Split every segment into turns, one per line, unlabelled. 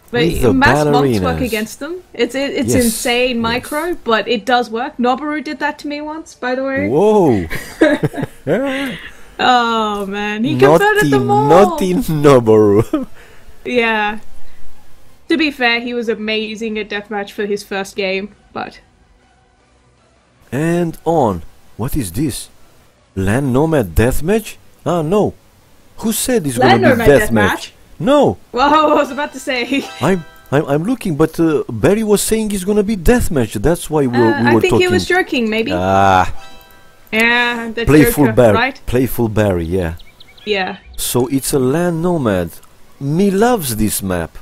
But
With the
mass monks work
ballerinas.
against them. It's
Yes,
insane
yes.
micro, but it does work. Noboru did that to me once, by the way.
Whoa!
Oh man, he converted them all.
Naughty Noboru.
Yeah. To be fair, he was amazing at deathmatch for his first game, but
And on. What is this? Land Nomad Deathmatch? Ah, no. Who said it's
Land
gonna be
Nomad
deathmatch? No.
Whoa, I was about to say.
I'm looking, but Barry was saying it's gonna be deathmatch. That's why we were
I think
talking.
he was joking, maybe.
Ah,
Yeah, the
playful
Joker,
Barry.
right?
Playful Barry, yeah.
Yeah.
So it's a Land Nomad. Me loves this map.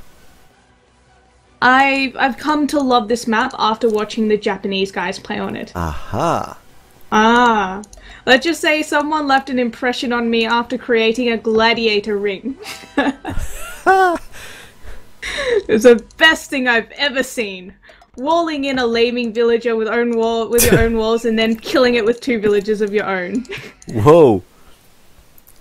I've come to love this map after watching the Japanese guys play on it.
Aha.
Ah. Let's just say someone left an impression on me after creating a gladiator ring. It was the best thing I've ever seen. Walling in a laming villager with your own walls and then killing it with 2 villagers of your own.
Whoa.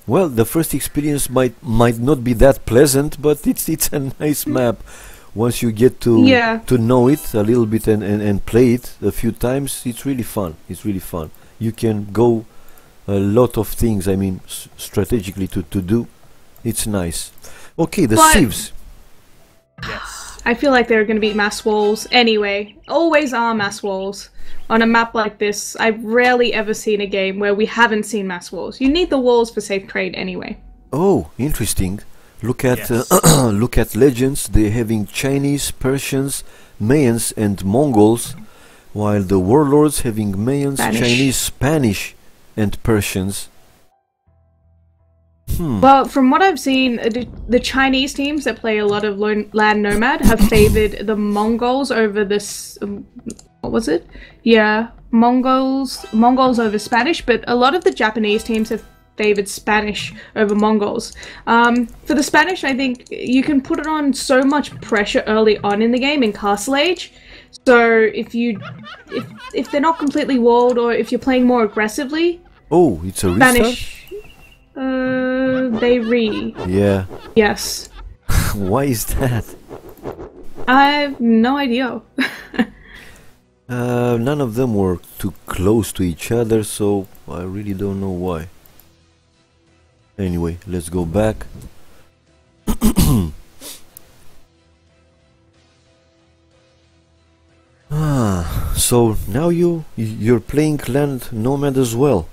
Well, the first experience might not be that pleasant, but it's a nice map. Once you get to know it a little bit and play it a few times, it's really fun. It's really fun. You can go a lot of things, I mean, strategically to do. It's nice. Okay, the sieves.
Yes.
I feel like there are going to be mass walls anyway. Always are mass walls. On a map like this, I've rarely ever seen a game where we haven't seen mass walls. You need the walls for safe trade anyway.
Oh, interesting. Look at
Yes.
look at legends. They're having Chinese, Persians, Mayans, and Mongols, while the warlords having Mayans,
Spanish.
Chinese, Spanish, and Persians.
Well, from what I've seen, the Chinese teams that play a lot of Land Nomad have favored the Mongols over this. What was it? Yeah, Mongols over Spanish, but a lot of the Japanese teams have favored Spanish over Mongols. For the Spanish, I think you can put it on so much pressure early on in the game in Castle Age. So if they're not completely walled, or if you're playing more aggressively,
Oh, it's a restart?
Spanish.
Yeah.
Yes.
Why is that?
I have no idea.
None of them were too close to each other, so I really don't know why. Anyway, let's go back. So now you're playing Land Nomad as well.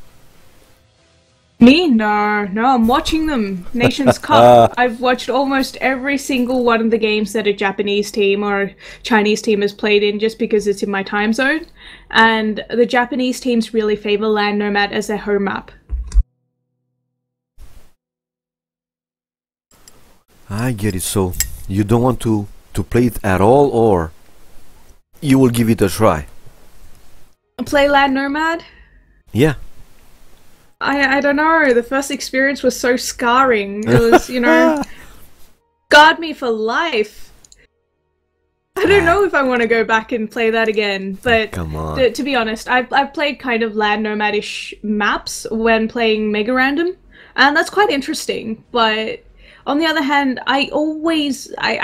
Me? No, I'm watching them. Nations Cup. I've watched almost every single one of the games that a Japanese team or a Chinese team has played in just because it's in my time zone. And the Japanese teams really favor Land Nomad as their home map.
I get it, so you don't want to play it at all, or you will give it a try?
Play Land Nomad?
Yeah.
I don't know. The first experience was so scarring. It was, scarred me for life. I don't know if I want to go back and play that again, but
Come on.
to be honest, I've played kind of Land Nomadish maps when playing Mega Random, and that's quite interesting. But on the other hand, I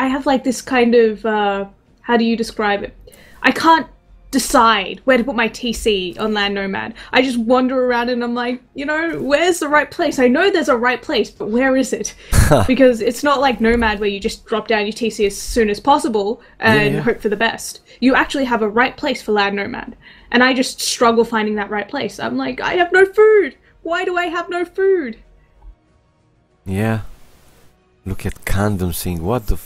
have like this kind of how do you describe it? I can't decide where to put my TC on Land Nomad. I just wander around and I'm like, where's the right place? I know there's a right place, but where is it? Because it's not like Nomad where you just drop down your TC as soon as possible and hope for the best. You actually have a right place for Land Nomad. And I just struggle finding that right place. I'm like, I have no food! Why do I have no food?
Yeah. Look at Condom saying, what the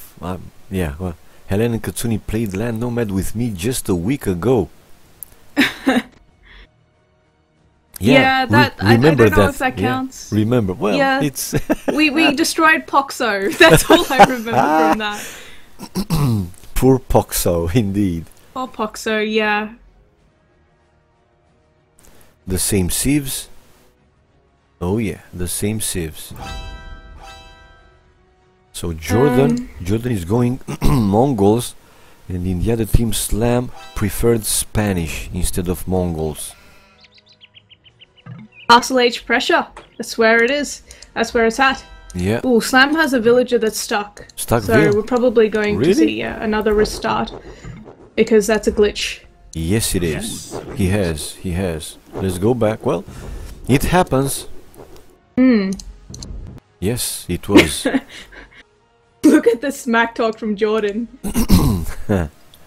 yeah, well, Helen and Katsuni played Land Nomad with me just a week ago.
Yeah, that I don't know
that.
if that counts.
Yeah. Remember? Well,
Yeah.
it's
we destroyed Poxo. That's all I remember from that.
poor Poxo, indeed.
Oh, Poxo, yeah.
The same sieves. Oh yeah, the same sieves. So Jordan is going Mongols, and in the other team Slam preferred Spanish instead of Mongols.
Castle Age pressure. That's where it is. That's where it's at.
Yeah.
Oh, Slam has a villager that's stuck.
Stuck
so
there?
We're probably going
Really?
to see another restart. Because that's a glitch.
Yes, it is. He has. Let's go back. Well, it happens. Yes, it was.
Look at the smack talk from Jordan.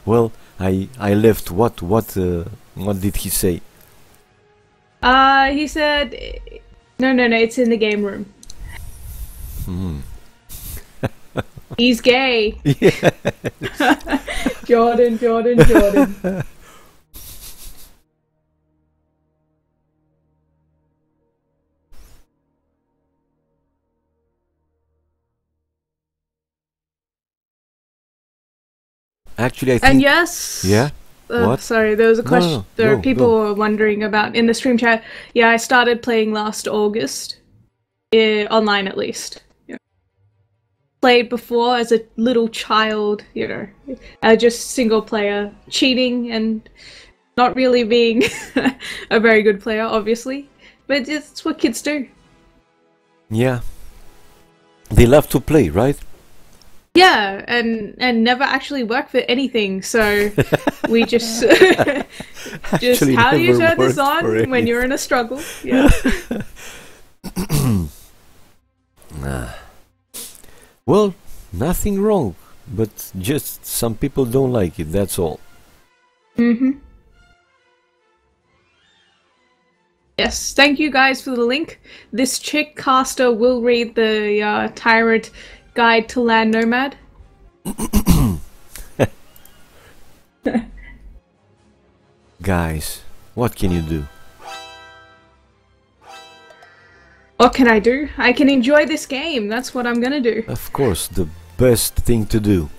Well, I left. What did he say?
He said, no, it's in the game room. He's gay.
Yeah.
Jordan.
Actually, I think.
And yes.
Yeah. What?
Sorry, there was a question.
No,
there are
go,
people
go.
were wondering about in the stream chat. Yeah, I started playing last August, online at least. Yeah. Played before as a little child, just single player, cheating and not really being a very good player, obviously. But it's what kids do.
Yeah. They love to play, right?
Yeah, and never actually work for anything. So we just how do you turn this on when you're in a struggle? Yeah.
Well, nothing wrong, but just some people don't like it. That's all.
Yes, thank you guys for the link. This chick caster will read the TyRanT Guide to Land Nomad.
Guys, what can you do?
What can I do? I can enjoy this game. That's what I'm gonna do.
Of course, the best thing to do.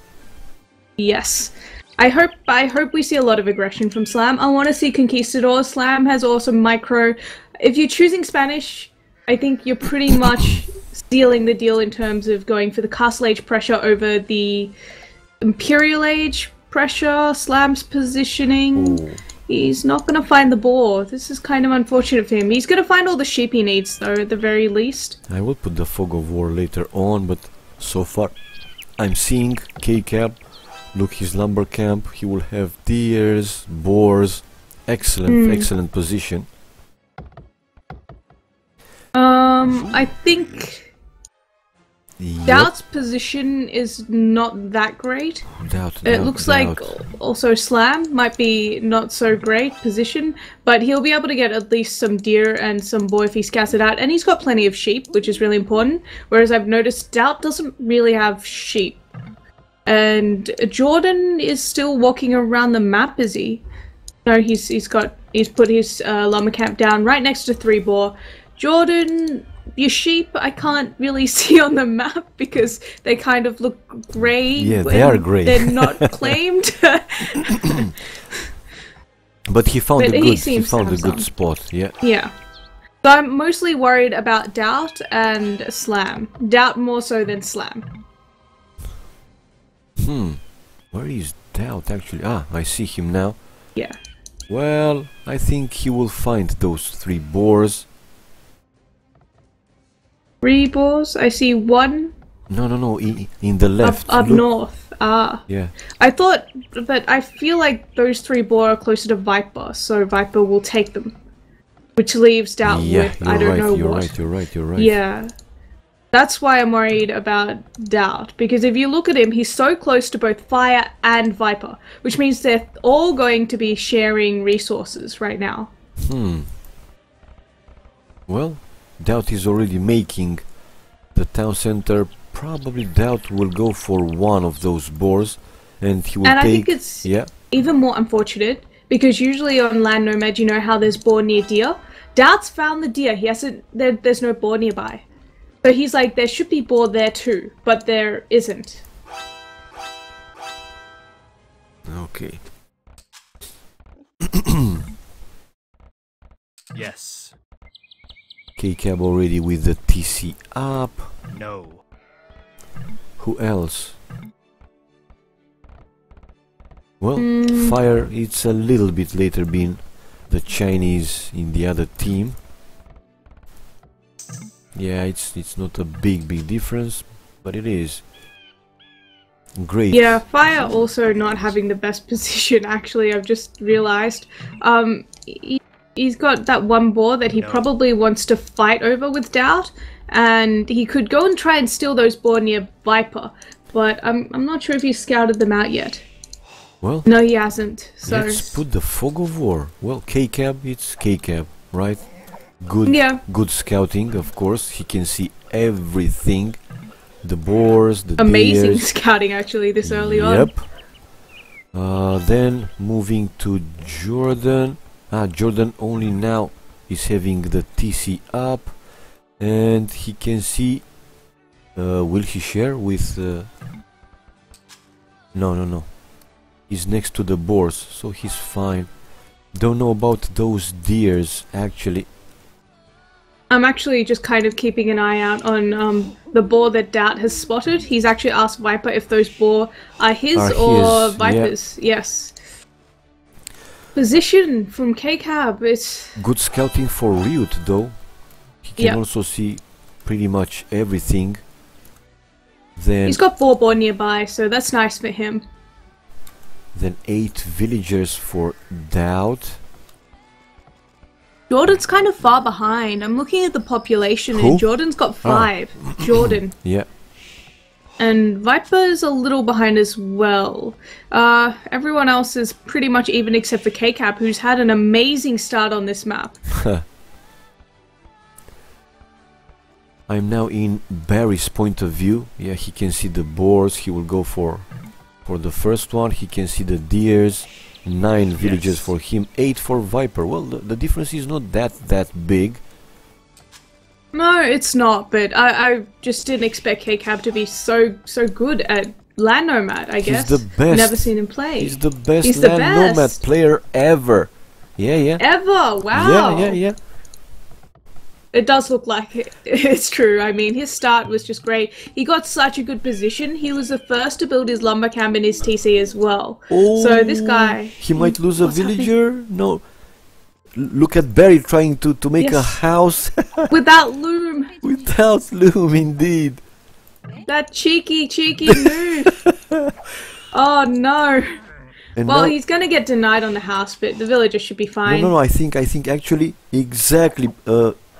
Yes. I hope we see a lot of aggression from Slam. I want to see Conquistadors. Slam has awesome micro. If you're choosing Spanish, I think you're pretty much sealing the deal in terms of going for the Castle Age pressure over the Imperial Age pressure. Slam's positioning.
Ooh.
He's not going to find the boar. This is kind of unfortunate for him. He's going to find all the sheep he needs, though, at the very least.
I will put the Fog of War later on, but so far I'm seeing K-Cab. Look, his lumber camp. He will have deers, boars. Excellent position.
I think
Yep.
Doubt's position is not that great. It looks like also Slam might be not so great position, but he'll be able to get at least some deer and some boar if he scouts it out, and he's got plenty of sheep, which is really important. Whereas I've noticed Doubt doesn't really have sheep. And Jordan is still walking around the map, is he? No, he's put his llama camp down right next to 3 boar. Jordan, your sheep I can't really see on the map because they kind of look grey.
Yeah, they are grey.
They're not claimed.
But he found a good spot. Yeah.
Yeah. So I'm mostly worried about Doubt and Slam. Doubt more so than Slam.
Where is Doubt actually? Ah, I see him now.
Yeah.
Well, I think he will find those 3 boars.
3 boars? I see 1.
No, in the left.
Up north. Ah.
Yeah.
I thought, but I feel like those 3 boar are closer to Viper, so Viper will take them. Which leaves Doubt with I don't know what.
You're right.
Yeah. That's why I'm worried about Doubt, because if you look at him, he's so close to both Fire and Viper, which means they're all going to be sharing resources right now.
Well, Doubt is already making the town center. Probably Doubt will go for one of those boars, and he will
and
take...
I think it's even more unfortunate, because usually on Land Nomad, you know how there's boar near deer. Doubt's found the deer. He hasn't... There's no boar nearby. So he's like, there should be boar there too, but there isn't.
Okay.
Yes.
K-Cab already with the TC up.
No.
Who else? Well, Fire, it's a little bit later been the Chinese in the other team. Yeah, it's not a big difference, but it is. Great.
Yeah, Fire also not having the best position, actually, I've just realized. He's got that one boar that he probably wants to fight over with Doubt, and he could go and try and steal those boar near Viper, but I'm not sure if he's scouted them out yet.
Well,
no, he hasn't. So
let's put the Fog of War. Well, K-Cab, it's K-Cab, right? Good, good scouting, of course. He can see everything. The boars, the
amazing
deers.
Scouting, actually, this early on.
Yep. Then moving to Jordan. Jordan only now is having the TC up, and he can see. Will he share with? No. He's next to the boars, so he's fine. Don't know about those deers, actually.
I'm actually just kind of keeping an eye out on the boar that Doubt has spotted. He's actually asked Viper if those boar are his or Viper's. Yeah. Yes. Position from K-Cab. It's
good scouting for Ryut, though. He can also see pretty much everything. Then
he's got 4 boar nearby, so that's nice for him.
Then 8 villagers for Doubt.
Jordan's kind of far behind. I'm looking at the population and Jordan's got 5. Jordan.
Yeah.
And Viper's a little behind as well. Everyone else is pretty much even except for K-Cap, who's had an amazing start on this map.
I'm now in Barry's point of view. Yeah, he can see the boars. He will go for the first one. He can see the deers. 9 villages for him, 8 for Viper. Well, the difference is not that big.
No, it's not, but I just didn't expect K-Cab to be so good at Land Nomad, I guess.
He's the best.
Never seen him play.
He's the best Land Nomad player ever. Yeah.
Ever, wow.
Yeah.
It does look like it. It's true. I mean, his start was just great. He got such a good position. He was the first to build his lumber camp in his TC as well.
Oh,
so this guy...
He might lose a villager? Happening? No. Look at Barry trying to make a house.
Without loom.
Without loom, indeed.
That cheeky move. Oh, no. And well, he's going to get denied on the house, but the villager should be fine.
No, I think actually, exactly...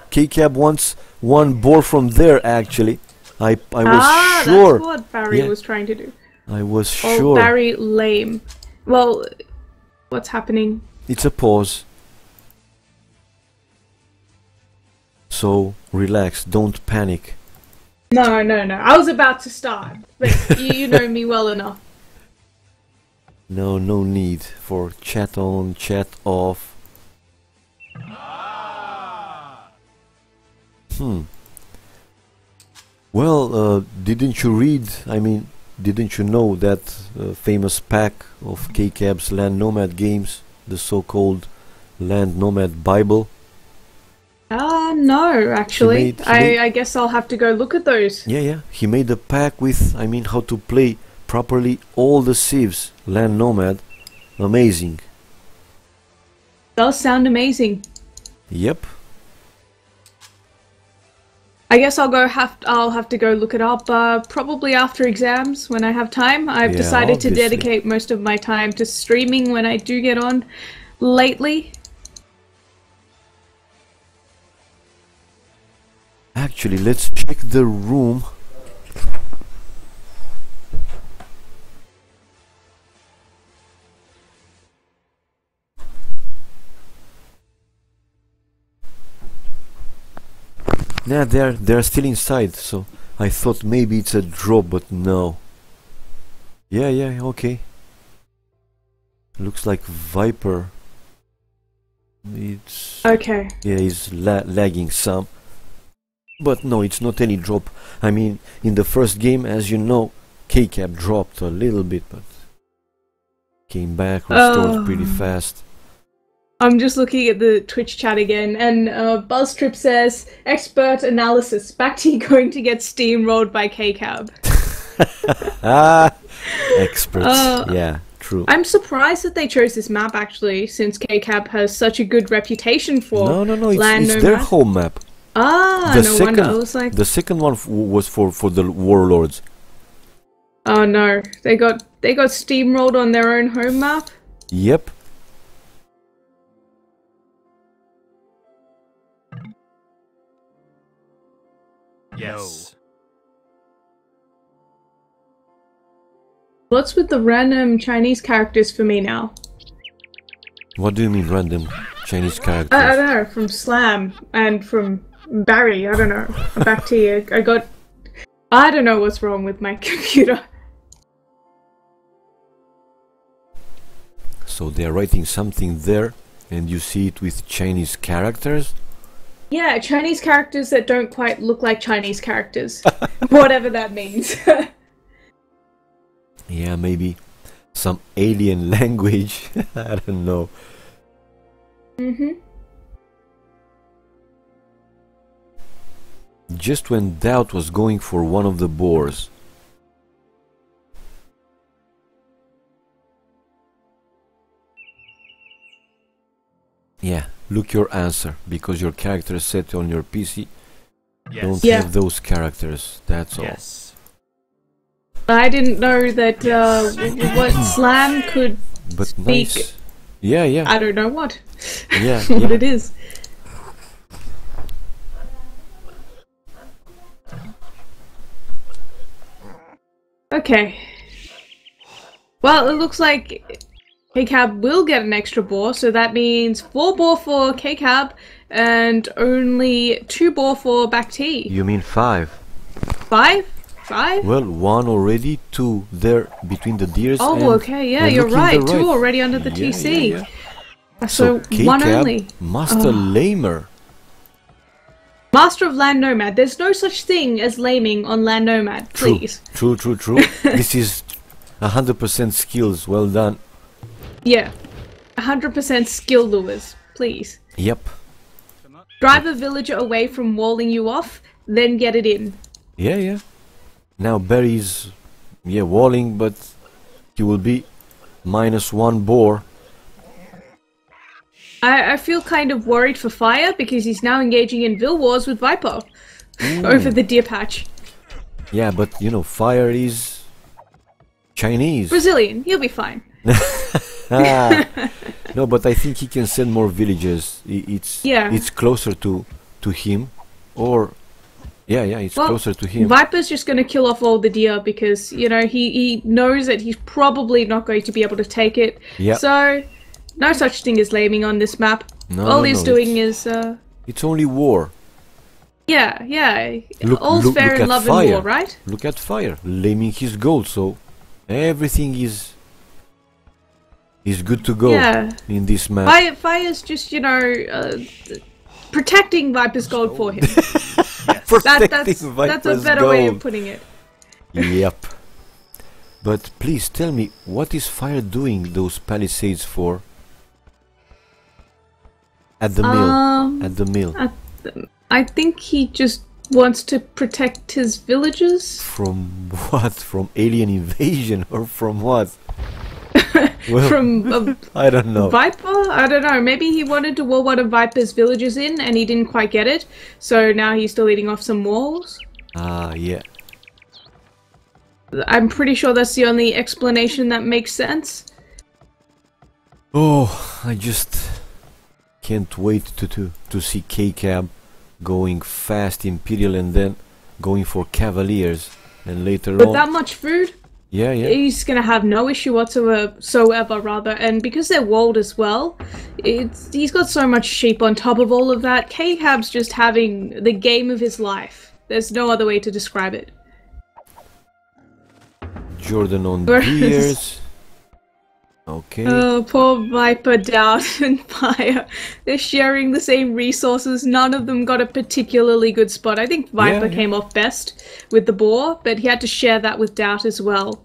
K-Cab wants 1 boar from there, actually. I was sure.
That's what Barry was trying to do.
I was sure.
Barry lame. Well, what's happening?
It's a pause. So, relax. Don't panic.
No. I was about to start. But you know me well enough.
No need for chat on, chat off. Well, didn't you read, didn't you know that famous pack of K-Cab's Land Nomad games, the so-called Land Nomad Bible?
No, actually. I guess I'll have to go look at those.
Yeah. He made a pack with, how to play properly all the civs, Land Nomad. Amazing.
Does sound amazing.
Yep.
I guess I'll have to go look it up probably after exams when I have time. I've decided to dedicate most of my time to streaming when I do get on lately.
Actually, let's check the room. Nah, they're still inside, so I thought maybe it's a drop, but no. Yeah, okay. Looks like Viper. It's...
Okay.
Yeah, he's lagging some. But no, it's not any drop. In the first game, as you know, K-Cab dropped a little bit, but came back, restored pretty fast.
I'm just looking at the Twitch chat again, and BuzzTrip says, expert analysis, Bacti going to get steamrolled by K-Cab.
Experts, yeah, true.
I'm surprised that they chose this map, actually, since K-Cab has such a good reputation for
No, it's their home map.
Ah, no wonder. I was like,
the second one was for the warlords.
Oh no, they got steamrolled on their own home map.
Yep.
Yes.
What's with the random Chinese characters for me now?
What do you mean random Chinese characters?
I don't know, from Slam and from Barry, I don't know. Back to you. I don't know what's wrong with my computer.
So they're writing something there, and you see it with Chinese characters?
Yeah, Chinese characters that don't quite look like Chinese characters. Whatever that means.
Yeah, maybe some alien language. I don't know. Just when Doubt was going for one of the boars. Yeah, look your answer, because your character is set on your PC.
Yes.
Don't have those characters, that's all.
Yes.
I didn't know that what Slam could
But
speak.
nice. Yeah, yeah.
I don't know what.
Yeah,
what
yeah.
it is. Okay. Well, it looks like KCAB will get an extra boar, so that means 4 boar for KCAB and only 2 boar for Back T.
You mean 5?
5? 5?
Well, 1 already, 2 there between the deers.
Oh, okay, yeah, you're right. 2 already under the TC.
Yeah, yeah.
So 1 only.
Master Lamer.
Master of Land Nomad. There's no such thing as laming on Land Nomad, please.
True. This is 100% skills. Well done.
Yeah. 100% skill lures, please.
Yep.
Drive a villager away from walling you off, then get it in.
Yeah, yeah. Now Barry's, walling, but he will be -1 boar.
I feel kind of worried for Fire because he's now engaging in Vil Wars with Viper over the deer patch.
Yeah, but you know, Fire is Chinese.
Brazilian, he'll be fine.
No, but I think he can send more villagers. It's closer to him, or it's closer to him.
Viper's just going to kill off all the deer because you know he knows that he's probably not going to be able to take it.
Yeah.
So no such thing as laming on this map. All he's doing is
it's only war.
Yeah. All's fair in love and war, right?
Look at Fire, laming his gold, so everything is good to go in this map.
Fire's just, you know, protecting Viper's gold for him. That's a better way of putting it.
Yep. But please tell me, what is Fire doing those palisades for? At the mill. At the mill.
I think he just wants to protect his villagers.
From what? From alien invasion or from what? Well,
from
I don't know.
Viper? I don't know. Maybe he wanted to wall one of Viper's villages in and he didn't quite get it. So now he's still eating off some walls.
Yeah.
I'm pretty sure that's the only explanation that makes sense.
Oh, I just can't wait to see KCAB going fast Imperial and then going for Cavaliers and later on.
With that much food?
Yeah.
He's gonna have no issue whatsoever, and because they're walled as well, he's got so much sheep on top of all of that. KCAB's just having the game of his life. There's no other way to describe it.
Jordan on deers. Okay.
Oh, poor Viper, Doubt, and Fire. They're sharing the same resources. None of them got a particularly good spot. I think Viper came off best with the boar, but he had to share that with Doubt as well.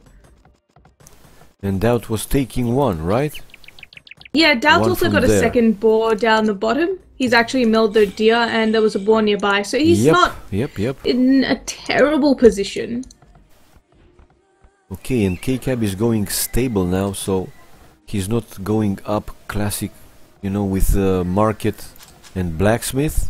And Doubt was taking one, right?
Yeah, Doubt also got a second boar down the bottom. He's actually milled the deer, and there was a boar nearby, so he's not in a terrible position.
Okay, and KCAB is going stable now, so he's not going up classic, you know, with market and blacksmith.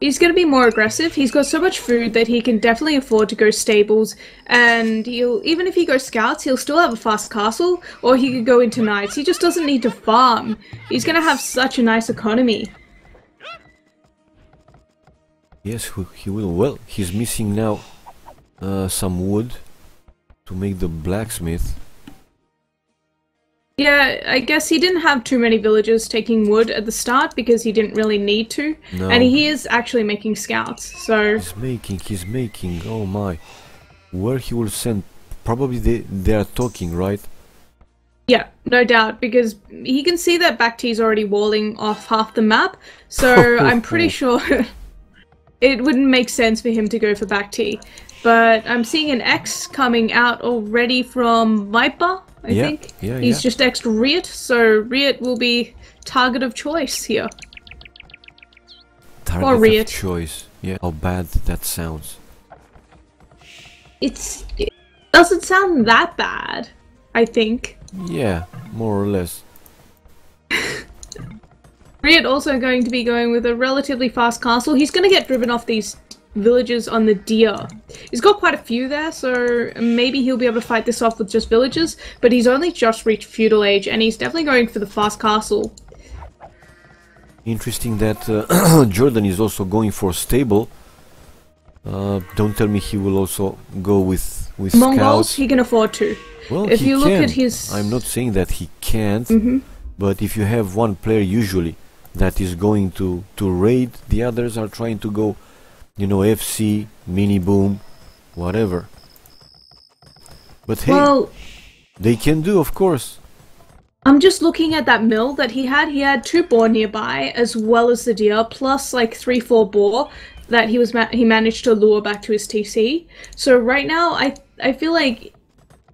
He's going to be more aggressive. He's got so much food that he can definitely afford to go stables, and even if he goes scouts, he'll still have a fast castle, or he could go into knights. He just doesn't need to farm. He's going to have such a nice economy.
Yes, he will. Well, he's missing now some wood to make the blacksmith.
Yeah, I guess he didn't have too many villagers taking wood at the start because he didn't really need to. No. And he is actually making scouts, so... He's
making, oh my. Where he will send... Probably they are talking, right?
Yeah, no doubt, because he can see that Bakhti's already walling off half the map, so I'm pretty sure it wouldn't make sense for him to go for Bakhti. But I'm seeing an X coming out already from Viper. I think. He's just X'd Riot, so Riot will be target of choice here.
Target of choice. Yeah, how bad that sounds.
It doesn't sound that bad, I think.
Yeah, more or less.
Riot also going to be going with a relatively fast castle. He's going to get driven off these villages on the deer. He's got quite a few there, so maybe he'll be able to fight this off with just villagers, but he's only just reached feudal age, and he's definitely going for the fast castle.
Interesting that Jordan is also going for stable. Don't tell me he will also go with
Mongols,
scouts.
He can afford to.
Well,
if you look at his...
I'm not saying that he can't, but if you have one player usually that is going to raid, the others are trying to go, you know, FC, mini boom, whatever. But hey, well, they can do, of course.
I'm just looking at that mill that he had. He had 2 boar nearby, as well as the deer, plus like 3-4 boar that he managed to lure back to his TC. So right now, I feel like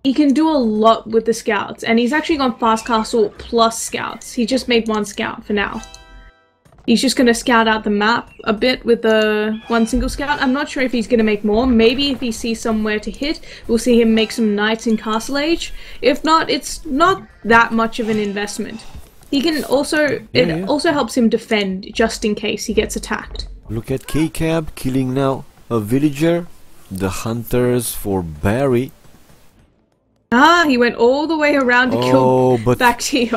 he can do a lot with the scouts, and he's actually gone fast castle plus scouts. He just made 1 scout for now. He's just going to scout out the map a bit with the 1 single scout. I'm not sure if he's going to make more. Maybe if he sees somewhere to hit, we'll see him make some knights in Castle Age. If not, it's not that much of an investment. He can also... It also helps him defend, just in case he gets attacked.
Look at K-Cab killing now a villager. The hunters for Barry.
Ah, he went all the way around to kill Bakhti.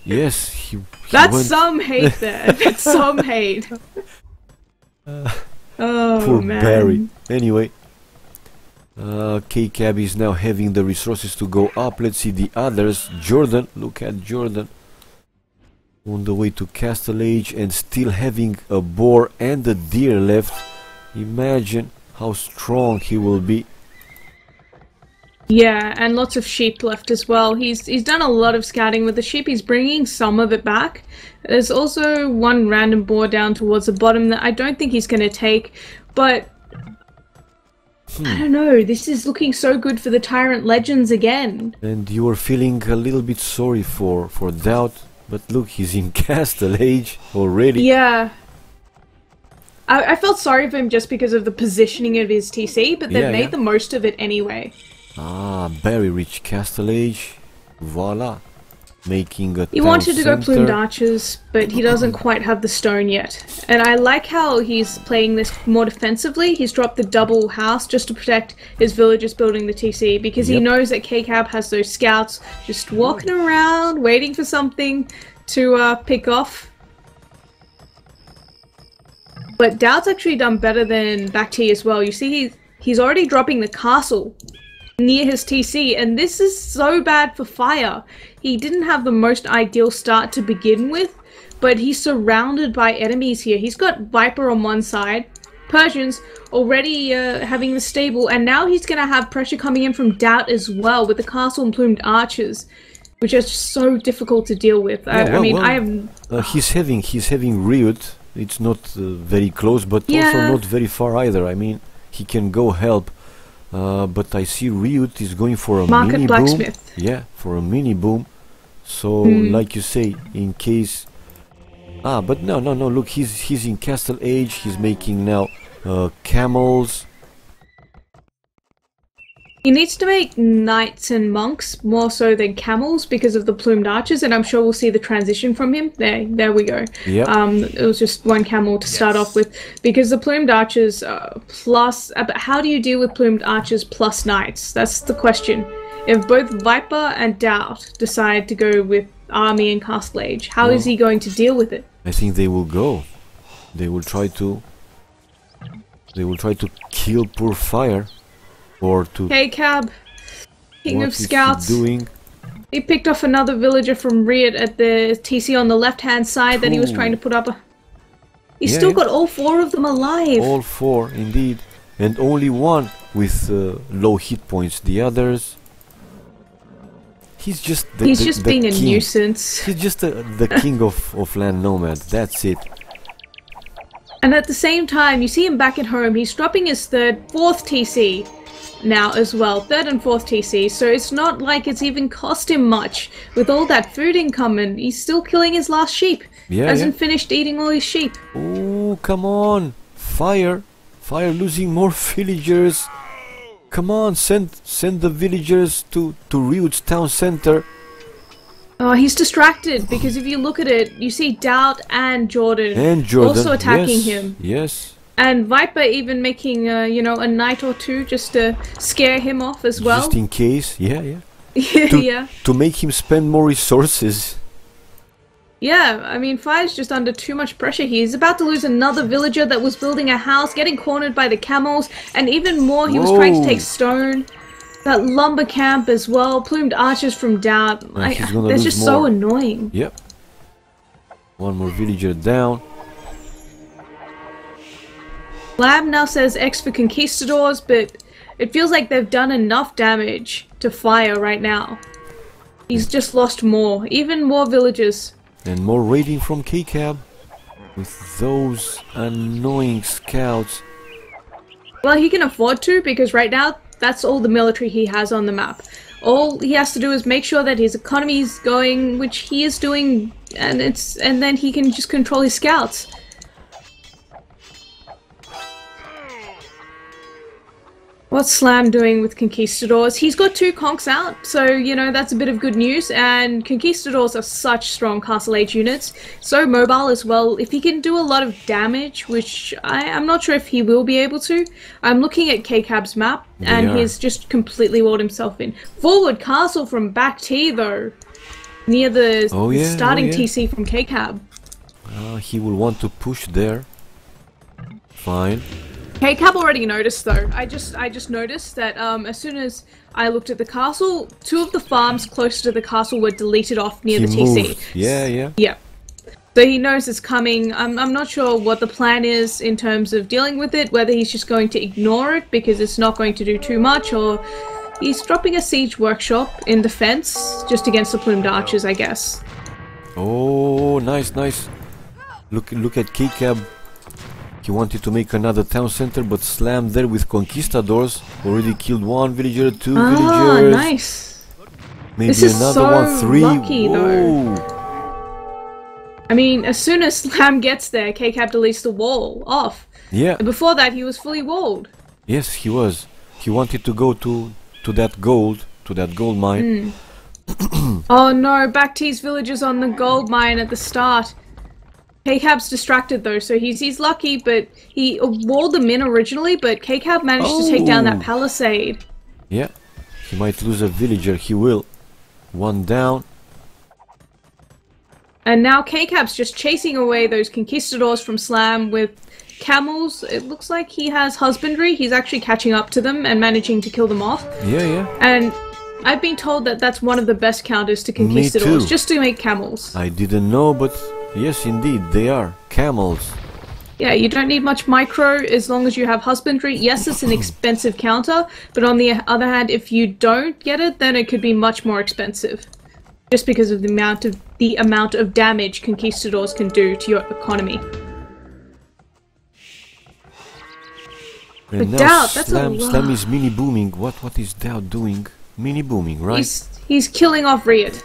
Yes, he
That's some hate there. That's some hate.
Poor
man.
Barry. Anyway, K-Cab is now having the resources to go up. Let's see the others. Jordan, look at Jordan. On the way to Castle Age and still having a boar and a deer left. Imagine how strong he will be.
Yeah, and lots of sheep left as well. He's done a lot of scouting with the sheep. He's bringing some of it back. There's also 1 random boar down towards the bottom that I don't think he's going to take, but I don't know. This is looking so good for the TyRanT Legends again.
And you were feeling a little bit sorry for Doubt, but look, he's in Castle Age already.
Yeah. I felt sorry for him just because of the positioning of his TC, but they made the most of it anyway.
Ah, Barry reached Castle Age. Voila. Making a
He wanted to go plumed archers, but he doesn't quite have the stone yet. And I like how he's playing this more defensively. He's dropped the double house just to protect his villagers building the TC, because he knows that K-Cab has those scouts just walking around, waiting for something to pick off. But Doubt's actually done better than Bakhti as well. You see, he's already dropping the castle near his TC, and this is so bad for fire. He didn't have the most ideal start to begin with, but he's surrounded by enemies here. He's got Viper on one side, Persians already having the stable, and now he's going to have pressure coming in from Doubt as well with the castle and plumed archers, which is just so difficult to deal with.
He's having Riot. It's not very close, but also not very far either. I mean, he can go help. But I see Riot is going for a mini boom. Yeah, for a mini boom. So, like you say, in case... but no, look, he's in Castle Age. He's making now camels.
He needs to make knights and monks more so than camels because of the plumed archers, and I'm sure we'll see the transition from him. There we go.
Yep.
It was just one camel to start off with, because the plumed archers plus. How do you deal with plumed archers plus knights? That's the question. If both Viper and Doubt decide to go with army and Castle Age, how is he going to deal with it?
I think they will go. They will try to. They will try to kill poor Fire. Or to
K-Cab, King of Scouts.
He doing?
He picked off another villager from Riot at the TC on the left-hand side that he was trying to put up. He's still got all 4 of them alive.
All 4, indeed. And only one with low hit points. The others... He's just the
He's just being
king.
A nuisance.
He's just the king of Land Nomad. That's it.
And at the same time, you see him back at home. He's dropping his 3rd, 4th TC. Now as well, 3rd and 4th TC, so it's not like it's even cost him much. With all that food income, and he's still killing his last sheep. Hasn't finished eating all his sheep.
Oh, come on! Fire losing more villagers. Come on, send the villagers to Ryut's town center.
Oh, he's distracted, because if you look at it, you see Doubt and Jordan also attacking him.
Yes.
And Viper even making, you know, a knight or 2 just to scare him off as well.
Just in case, yeah.
Yeah.
To make him spend more resources.
Yeah, I mean, Fire's just under too much pressure. He's about to lose another villager that was building a house, getting cornered by the camels, and even more, he was trying to take stone. That lumber camp as well, plumed archers from Doubt. They're just so annoying.
Yep. One more villager down.
Lab now says X for Conquistadors, but it feels like they've done enough damage to Fire right now. He's just lost more, even more villagers.
And more raiding from K-Cab with those annoying scouts.
Well, he can afford to, because right now, that's all the military he has on the map. All he has to do is make sure that his economy is going, which he is doing, and then he can just control his scouts. What's Slam doing with Conquistadors? He's got 2 conks out, so, you know, that's a bit of good news. And Conquistadors are such strong Castle Age units, so mobile as well. If he can do a lot of damage, which I'm not sure if he will be able to. I'm looking at K-Cab's map, and he's just completely walled himself in. Forward castle from back T, though, near the starting TC from K-Cab.
He will want to push there. Fine.
K-Cab already noticed though. I just noticed that as soon as I looked at the castle, 2 of the farms close to the castle were deleted off near the TC. Yeah. So he knows it's coming. I'm not sure what the plan is in terms of dealing with it, whether he's just going to ignore it because it's not going to do too much, or he's dropping a siege workshop in defense just against the plumed archers, I guess.
Oh, nice. Look at K-Cab. He wanted to make another town center, but slammed there with Conquistadors. Already killed 1 villager, 2 villagers.
Oh, nice.
Maybe
this is
another
so
1, 3.
Lucky, though. I mean, as soon as Slam gets there, K-Cab deletes the wall off.
Yeah.
And before that, he was fully walled.
Yes, he was. He wanted to go to that gold mine.
Oh no, back T's villagers on the gold mine at the start. K-Cab's distracted though, so he's lucky, but he walled them in originally, but K-Cab managed to take down that palisade.
Yeah, he might lose a villager, he will. 1 down.
And now K-Cab's just chasing away those Conquistadors from Slam with camels. It looks like he has husbandry. He's actually catching up to them and managing to kill them off.
Yeah.
And I've been told that that's one of the best counters to Conquistadors, just to make camels.
I didn't know, but yes, indeed, they are camels.
Yeah, you don't need much micro as long as you have husbandry. Yes, it's an expensive counter, but on the other hand, if you don't get it, then it could be much more expensive. Just because of the amount of damage Conquistadors can do to your economy.
And
but
now
Doubt, that's a lot.
Slam is mini booming. What is Doubt doing? Mini booming, right?
He's killing off Riot.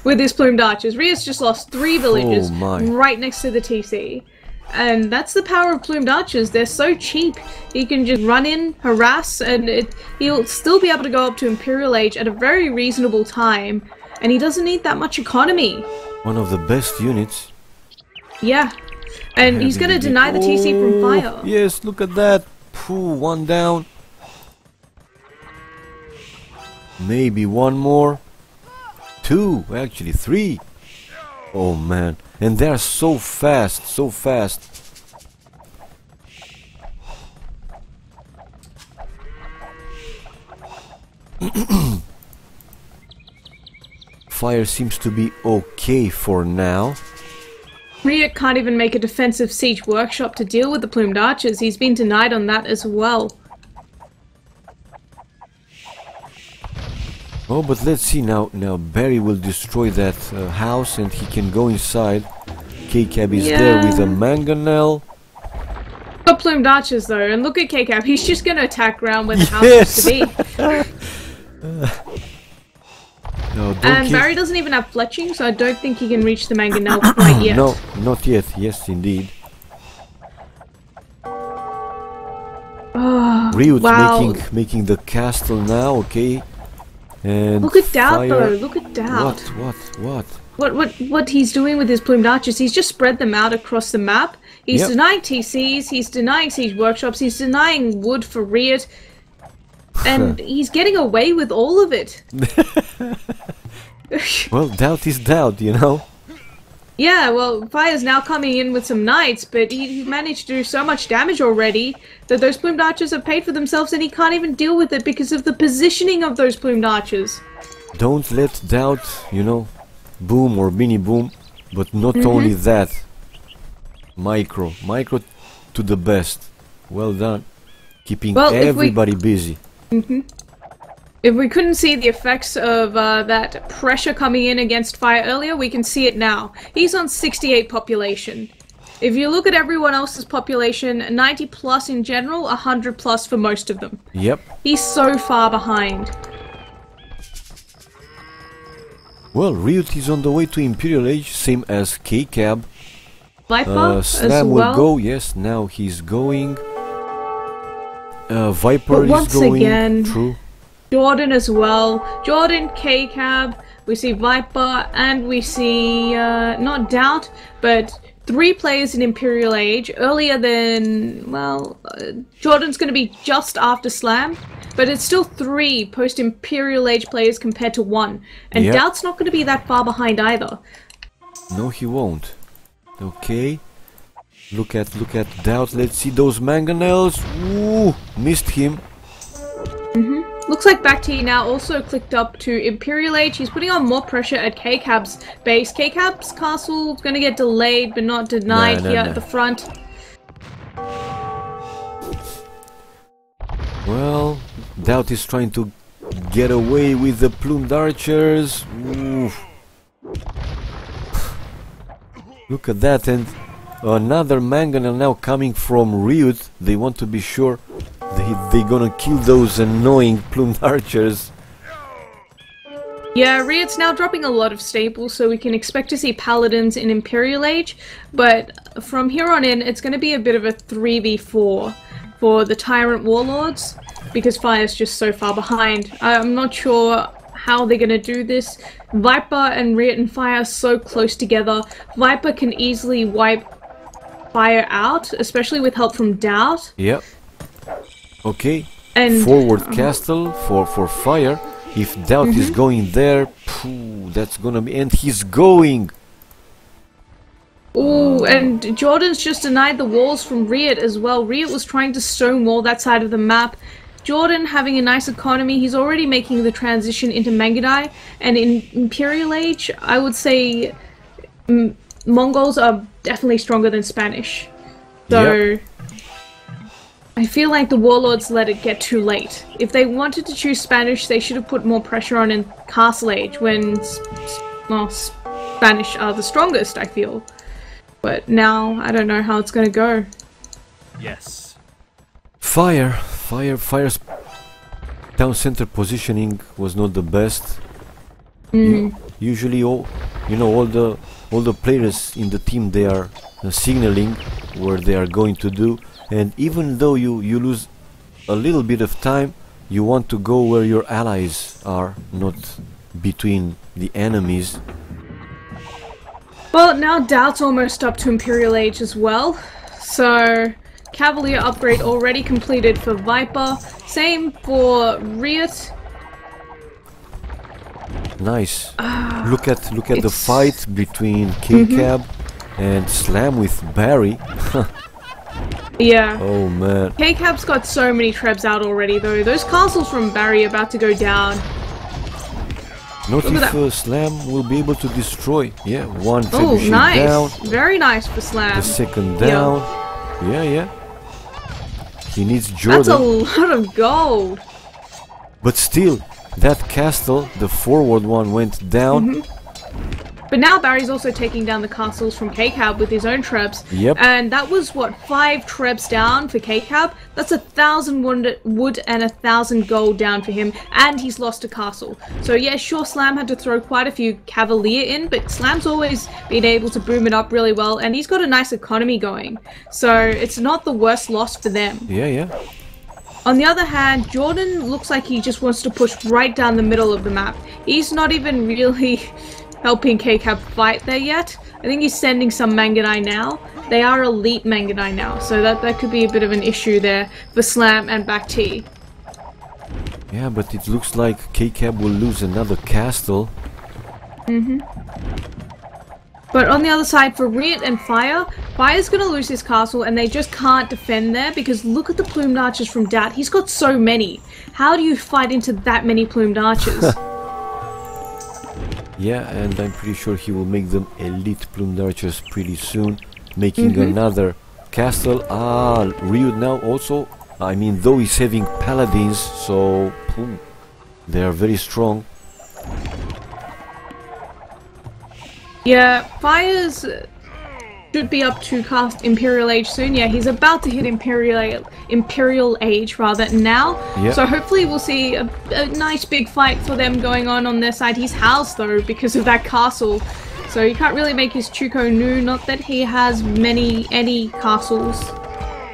With his plumed archers. Riot's just lost 3 villages right next to the TC. And that's the power of plumed archers. They're so cheap. He can just run in, harass, and he'll still be able to go up to Imperial Age at a very reasonable time. And he doesn't need that much economy.
One of the best units.
Yeah. And he's going to deny the TC from fire.
Yes, look at that. Pooh, one down. Maybe one more. Two, actually three. Oh man, and they're so fast, so fast. Fire seems to be okay for now.
Riot can't even make a defensive siege workshop to deal with the plumed archers. He's been denied on that as well.
Oh, but let's see now. Now Barry will destroy that house, and he can go inside. K-Cab is there with a mangonel.
Got plumed archers though, and look at K-Cab. He's just going to attack around where the house used to be.
No,
and Barry doesn't even have fletching, so I don't think he can reach the mangonel quite yet.
No, not yet. Yes, indeed.
Oh,
Ryut's
wow.
making the castle now. Okay. And
look at Doubt
fire.
though, look at Doubt. What he's doing with his plumed archers, he's just spread them out across the map. He's denying TCs, he's denying siege workshops, he's denying wood for Riot, and he's getting away with all of it.
Well, Doubt is Doubt, you know.
Yeah, well, Fire's now coming in with some knights, but he managed to do so much damage already that those plumed archers have paid for themselves, and he can't even deal with it because of the positioning of those plumed archers.
Don't let Doubt, you know, boom or mini boom, but not only that. Micro to the best. Well done. Keeping everybody busy.
If we couldn't see the effects of that pressure coming in against Fire earlier, we can see it now. He's on 68 population. If you look at everyone else's population, 90 plus in general, 100 plus for most of them.
Yep.
He's so far behind.
Well, Ryut is on the way to Imperial Age, same as K-Cab.
Viper
Slam
as
will
well.
go, yes, now he's going. Viper
but once
is going.
again,
True.
Jordan as well. Jordan, K-Cab, we see Viper, and we see, not Doubt, but 3 players in Imperial Age, earlier than, well, Jordan's going to be just after Slam, but it's still 3 post-Imperial Age players compared to 1, and Doubt's not going to be that far behind either.
No, he won't. Okay. Look at Doubt, let's see those mangonels. Ooh, missed him.
Looks like Bacti now also clicked up to Imperial Age. He's putting on more pressure at K-Cab's base. K-Cab's castle is going to get delayed but not denied here at the front.
Well, Doubt is trying to get away with the plumed archers. Oof. Look at that, and another mangonel now coming from Ryut. They want to be sure they're gonna kill those annoying plumed archers.
Yeah, Ryut's now dropping a lot of staples, so we can expect to see paladins in Imperial Age, but from here on in, it's going to be a bit of a 3v4 for the TyRanT Warlords, because Fire's just so far behind. I'm not sure how they're going to do this. Viper and Ryut and Fire are so close together. Viper can easily wipe Fire out, especially with help from Doubt.
Yep. Okay.
And
forward castle for Fire. If Doubt is going there, phew, that's gonna be... And he's going!
Ooh, and Jordan's just denied the walls from Ryut as well. Ryut was trying to stonewall that side of the map. Jordan having a nice economy, he's already making the transition into Mangadai. And in Imperial Age, I would say Mongols are definitely stronger than Spanish. So... I feel like the Warlords let it get too late. If they wanted to choose Spanish, they should have put more pressure on in Castle Age when, well, Spanish are the strongest, I feel. But now, I don't know how it's gonna go.
Yes.
Fire's town center positioning was not the best. Usually you know, all the players in the team, they are signaling where they are going to do, and even though you lose a little bit of time, you want to go where your allies are, not between the enemies.
Well, now Doubt's almost up to Imperial Age as well, so Cavalier upgrade already completed for Viper, same for Riot.
Nice. Look at the fight between K-Cab and Slam with Barry.
Yeah.
Oh man.
K-Cab's got so many trebs out already though. Those castles from Barry are about to go down.
Not if Slam will be able to destroy. Yeah, one trebuchet
nice.
Down.
Very nice for Slam.
The second down. Yeah. He needs Jordan.
That's a lot of gold.
But still, that castle, the forward one, went down.
But now Barry's also taking down the castles from K-Cab with his own trebs.
Yep.
And that was, what, 5 trebs down for K-Cab? That's 1,000 wood and 1,000 gold down for him, and he's lost a castle. So yeah, sure, Slam had to throw quite a few Cavalier in, but Slam's always been able to boom it up really well, and he's got a nice economy going. So it's not the worst loss for them.
Yeah.
On the other hand, Jordan looks like he just wants to push right down the middle of the map. He's not even really helping K-Cab fight there yet. I think he's sending some Manganai now. They are elite Manganai now, so that could be a bit of an issue there for Slam and Back T.
Yeah, but it looks like K-Cab will lose another castle.
But on the other side, for Riot and Fire, Fire's gonna lose his castle and they just can't defend there because look at the plumed archers from Dat. He's got so many. How do you fight into that many plumed archers?
Yeah, and I'm pretty sure he will make them elite plumed archers pretty soon, making another castle. Riot now also, I mean, though he's having paladins, so they are very strong.
Yeah, Fire's should be up to cast Imperial Age soon. Yeah, he's about to hit Imperial Age rather now.
Yep.
So hopefully we'll see a nice big fight for them going on their side. He's housed though because of that castle. So he can't really make his Chuko Nu, not that he has any castles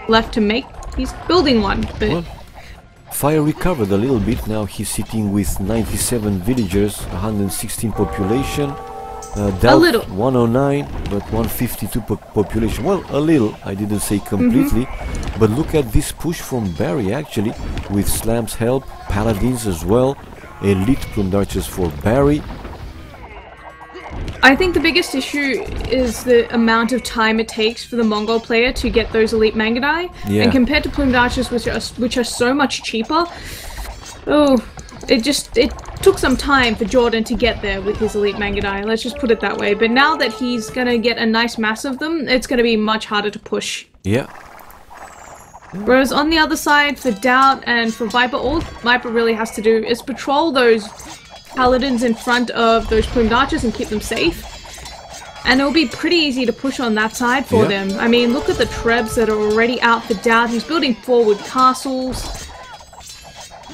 left to make. He's building one, but...
Well, Fire recovered a little bit. Now he's sitting with 97 villagers, 116 population.
A little.
109, but 152 population. Well, a little, I didn't say completely. But look at this push from Barry, actually, with Slam's help, paladins as well, elite plumed archers for Barry.
I think the biggest issue is the amount of time it takes for the Mongol player to get those elite Manganai.
Yeah.
And compared to plumed archers, which are so much cheaper, it took some time for Jordan to get there with his elite Manganai, let's just put it that way. But now that he's gonna get a nice mass of them, it's gonna be much harder to push.
Yeah.
Whereas on the other side, for Doubt and for Viper, all Viper really has to do is patrol those paladins in front of those plumed archers and keep them safe. And it'll be pretty easy to push on that side for them. I mean, look at the trebs that are already out for Doubt. He's building forward castles.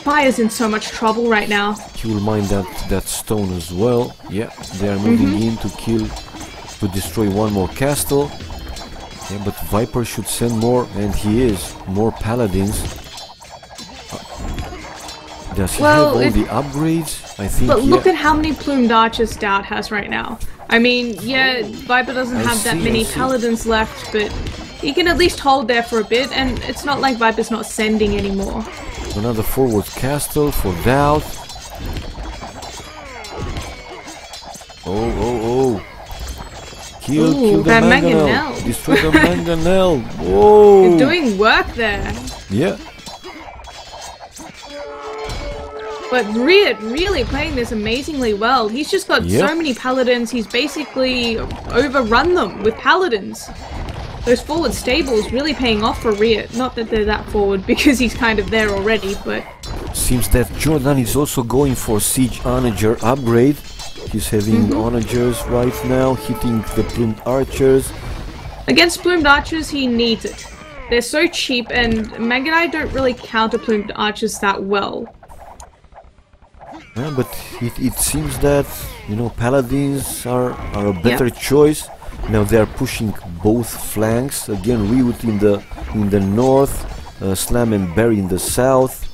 Fire's in so much trouble right now.
He will mine that stone as well. Yeah, they are moving in to destroy one more castle. Yeah, but Viper should send more, and he is. More paladins. Does he have all the upgrades? I think.
But look at how many plumed archers Doubt has right now. I mean, yeah, Viper doesn't have that many paladins left, but he can at least hold there for a bit, and it's not like Viper's not sending anymore.
Another forward castle for Doubt. Oh. Kill the mangonel. Destroy the mangonel. Whoa.
He's doing work there.
Yeah.
But Riot really playing this amazingly well. He's just got so many paladins, he's basically overrun them with paladins. Those forward stables really paying off for Riot. Not that they're that forward because he's kind of there already, but...
Seems that Jordan is also going for Siege Onager upgrade. He's having Onagers right now, hitting the plumed archers.
Against plumed archers, he needs it. They're so cheap, and Manganai don't really counter plumed archers that well.
But it seems that, you know, paladins are a better choice. Now they are pushing both flanks. Again, Riot in the north, Slam and Barry in the south.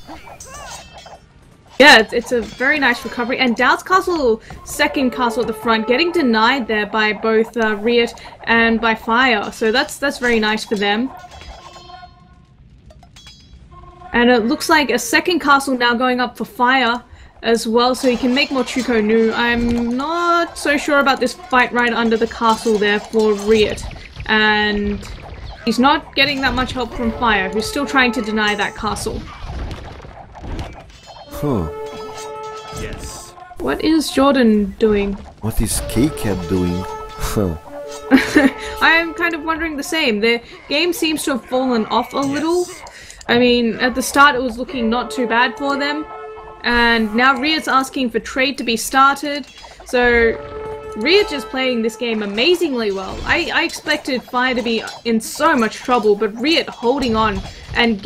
Yeah, it's a very nice recovery. And Doubt's castle, second castle at the front, getting denied there by both Riot and by Fire. So that's very nice for them. And it looks like a second castle now going up for Fire as well, so he can make more Chuko Nu. I'm not so sure about this fight right under the castle there for Riot. And he's not getting that much help from Fire, who's still trying to deny that castle.
Huh.
Yes.
What is Jordan doing?
What is KCAP doing? Huh.
I am kind of wondering the same. The game seems to have fallen off a little. I mean, at the start it was looking not too bad for them. And now Riot's asking for trade to be started. So Riot is playing this game amazingly well. I expected Fire to be in so much trouble, but Riot holding on and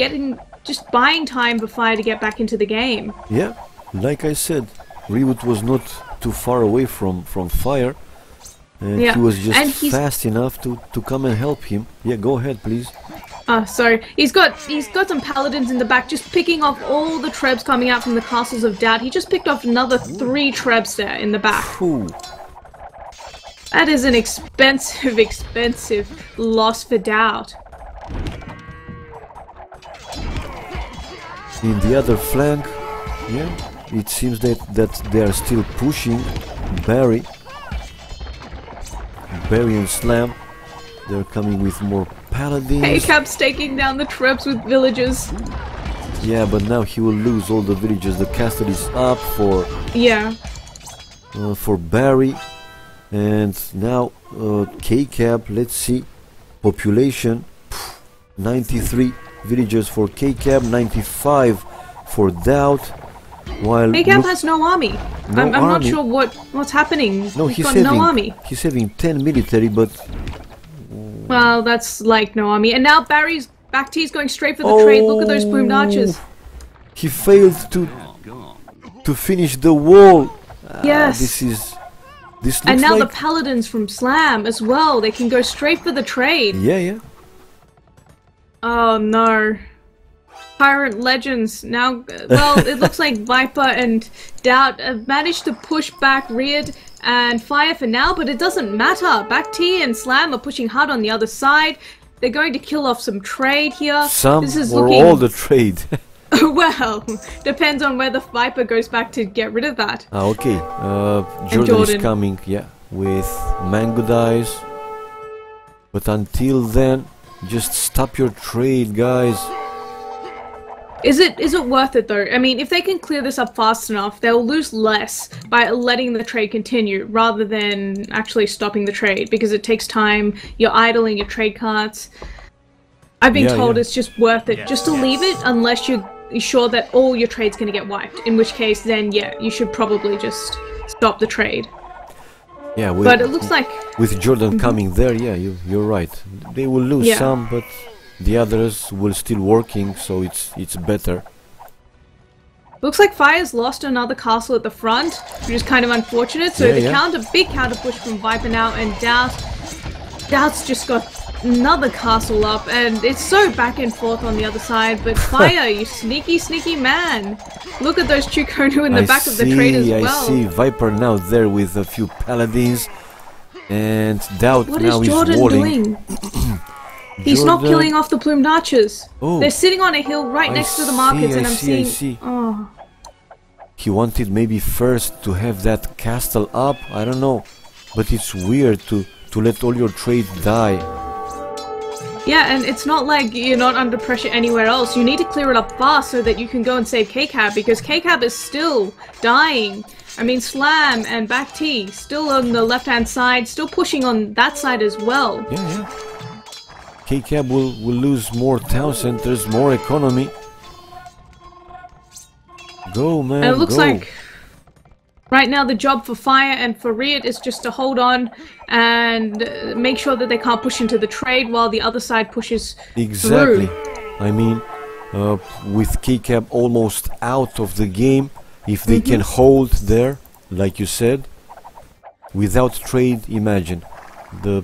just buying time for Fire to get back into the game.
Yeah, like I said, Riot was not too far away from Fire. And he was just fast enough to come and help him. Yeah, go ahead, please.
Sorry. He's got some paladins in the back, just picking off all the trebs coming out from the castles of Doubt. He just picked off another 3 trebs there in the back.
Ooh.
That is an expensive loss for Doubt.
In the other flank, yeah, it seems that they are still pushing Barry and Slam. They're coming with more paladins.
KCAP's taking down the trebs with villagers.
Yeah, but now he will lose all the villagers. The castle is up for Barry, and now KCAP. Let's see, population 93 villagers for KCAP, 95 for Doubt. While
KCAP has no army. I'm not sure what's happening.
No,
he's got no army.
He's having 10 military, but
well, that's like no army. And now Barry's back T's going straight for the trade. Look at those plumed archers.
He failed to finish the wall.
Yes.
This looks
and now
like
the paladins from Slam as well. They can go straight for the trade.
Yeah.
Oh no. TyRanT Legends now. Well, it looks like Viper and Doubt have managed to push back Riot and Fire for now, but it doesn't matter. Back T and Slam are pushing hard on the other side. They're going to kill off some trade here.
This is all the trade.
Well, depends on where the Viper goes back to get rid of that.
Okay. Jordan is coming, with Mango Dice. But until then, just stop your trade, guys.
Is it worth it though? I mean, if they can clear this up fast enough, they'll lose less by letting the trade continue rather than actually stopping the trade, because it takes time. You're idling your trade carts. I've been told it's just worth it just to leave it unless you're sure that all your trade's going to get wiped, in which case then you should probably just stop the trade. Yeah, but it looks like
with Jordan coming there, you're right. They will lose some, but the others will still working, so it's better.
Looks like Fire's lost another castle at the front, which is kind of unfortunate. So big counter push from Viper now, and Doubt's just got another castle up, and it's so back and forth on the other side. But Fire, you sneaky man! Look at those Chuko Nu in the back of the trade as well.
I see Viper now there with a few paladins, and Doubt now is walling.
What is Jordan doing? He's not killing off the plumed archers. Oh, they're sitting on a hill right next to the markets, and I'm seeing. Oh.
He wanted maybe first to have that castle up. I don't know, but it's weird to let all your trade die.
Yeah, and it's not like you're not under pressure anywhere else. You need to clear it up fast so that you can go and save KCAP, because KCAP is still dying. I mean, Slam and Back T still on the left-hand side, still pushing on that side as well.
Yeah. KCAP will lose more town centers, more economy. Go, man,
and it looks like right now the job for Fire and for Riot is just to hold on and make sure that they can't push into the trade while the other side pushes through.
I mean, with KCAP almost out of the game, If they can hold there, like you said, without trade, imagine the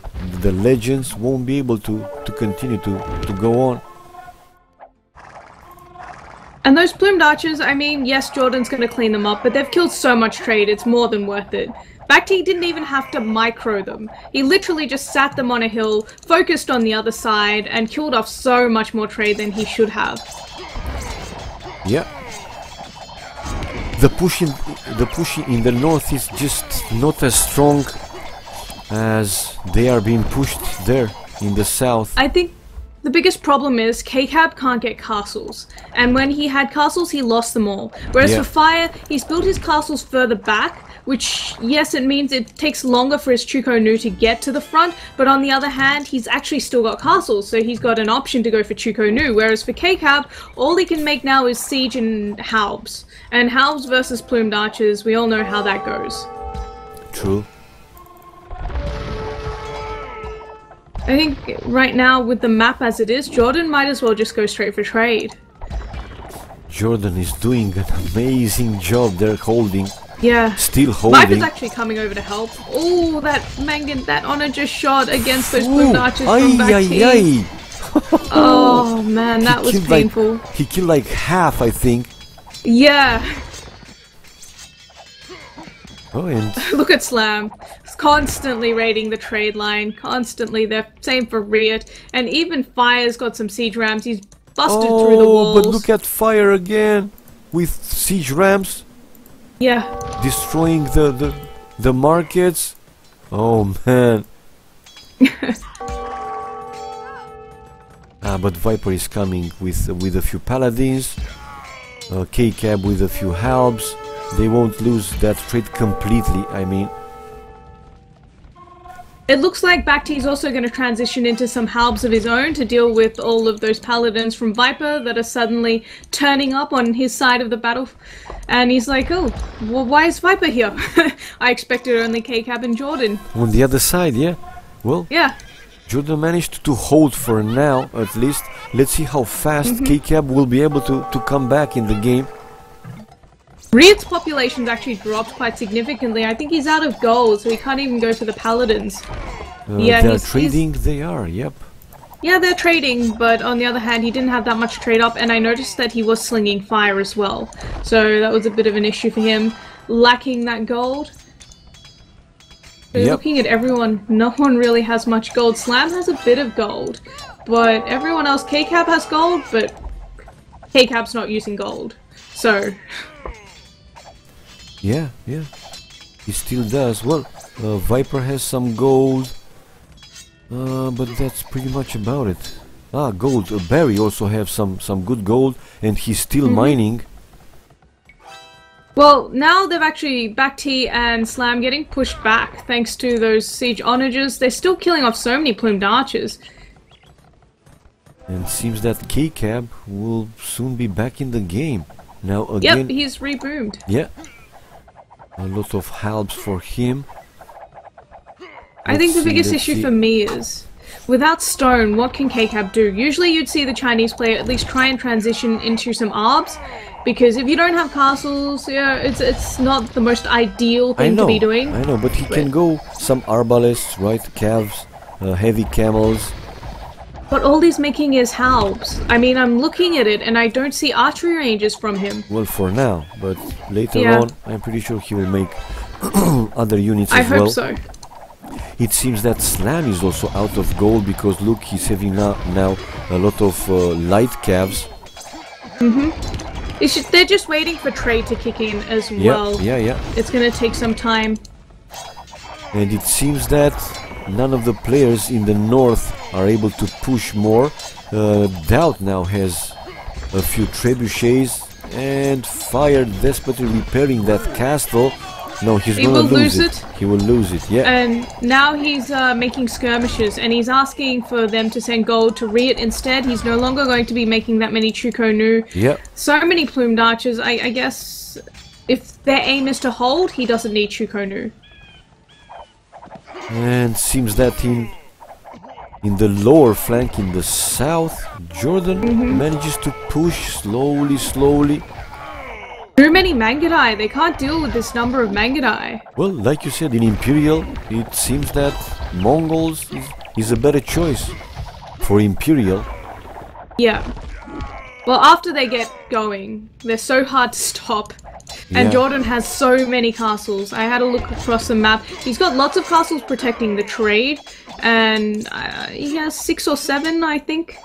legends won't be able to continue to go on.
And those plumed archers, I mean, yes, Jordan's going to clean them up, but they've killed so much trade, it's more than worth it. Bacti didn't even have to micro them. He literally just sat them on a hill, focused on the other side, and killed off so much more trade than he should have.
Yeah. The push in the north is just not as strong as they are being pushed there in the south.
I think the biggest problem is KCAB can't get castles, and when he had castles he lost them all. Whereas for Fire, he's built his castles further back, which, yes, it means it takes longer for his Chuko Nu to get to the front, but on the other hand, he's actually still got castles, so he's got an option to go for Chuko Nu, whereas for KCAB, all he can make now is Siege and Halbs. And Halbs versus Plumed Archers, we all know how that goes.
True.
I think right now, with the map as it is, Jordan might as well just go straight for trade.
Jordan is doing an amazing job. They're holding.
Yeah.
Still holding.
Viper's actually coming over to help. Oh, that Mangan, that Honor just shot against those Plumed Archers from back here. Oh man, that was painful.
He killed like half, I think.
Yeah.
Oh, and
look at Slam. He's constantly raiding the trade line. Constantly. They're same for Riot. And even Fire's got some siege rams. He's busted through the walls.
But look at Fire again with siege rams.
Yeah.
Destroying the markets. Oh man. But Viper is coming with a few paladins. KCAB with a few halbs. They won't lose that trade completely, I mean.
It looks like Bacti's also going to transition into some halbs of his own to deal with all of those paladins from Viper that are suddenly turning up on his side of the battle. And he's like, oh, well, why is Viper here? I expected only KCAB and Jordan.
On the other side, yeah. Well,
yeah.
Jordan managed to hold for now, at least. Let's see how fast KCAB will be able to come back in the game.
Riot's population's actually dropped quite significantly. I think he's out of gold, so he can't even go for the paladins.
Yeah, they're trading, they are, yep.
Yeah, they're trading, but on the other hand, he didn't have that much trade up, and I noticed that he was slinging fire as well. So that was a bit of an issue for him, lacking that gold. So looking at everyone, no one really has much gold. Slam has a bit of gold, but everyone else, KCAB has gold, but KCAB's not using gold. So...
Yeah, he still does. Well, Viper has some gold, but that's pretty much about it. Gold. Barry also have some good gold, and he's still mining.
Well, now they've actually, Bacti and Slam getting pushed back thanks to those siege onagers. They're still killing off so many plumed archers.
And it seems that KCAB will soon be back in the game. Now again...
Yep, he's reboomed.
Yeah. A lot of halbs for him.
I think the biggest issue for me is, without stone, what can KCAB do? Usually you'd see the Chinese player at least try and transition into some arbs, because if you don't have castles, yeah, it's not the most ideal thing to be doing.
I know, but he can go some arbalests, right? Calves, heavy camels.
But all he's making is halbs. I mean, I'm looking at it and I don't see archery ranges from him.
Well, for now, but later on, I'm pretty sure he will make other units as well.
I hope so.
It seems that Slam is also out of gold because look, he's having now a lot of light calves.
They're just waiting for trade to kick in as well.
Yeah.
It's gonna take some time.
And it seems that none of the players in the north are able to push more. Doubt now has a few trebuchets and Fire desperately repairing that castle. No, he's gonna lose it. He will lose it, yeah.
And now he's making skirmishes and he's asking for them to send gold to Riot instead. He's no longer going to be making that many Chuko Nu.
Yeah.
So many plumed archers. I guess if their aim is to hold, he doesn't need Chuko Nu.
And seems that in the lower flank in the south, Jordan manages to push slowly.
Too many Mangudai. They can't deal with this number of Mangudai.
Well, like you said, in Imperial, it seems that Mongols is a better choice for Imperial.
Yeah. Well, after they get going, they're so hard to stop. And Jordan has so many castles. I had a look across the map. He's got lots of castles protecting the trade. And he has 6 or 7, I think.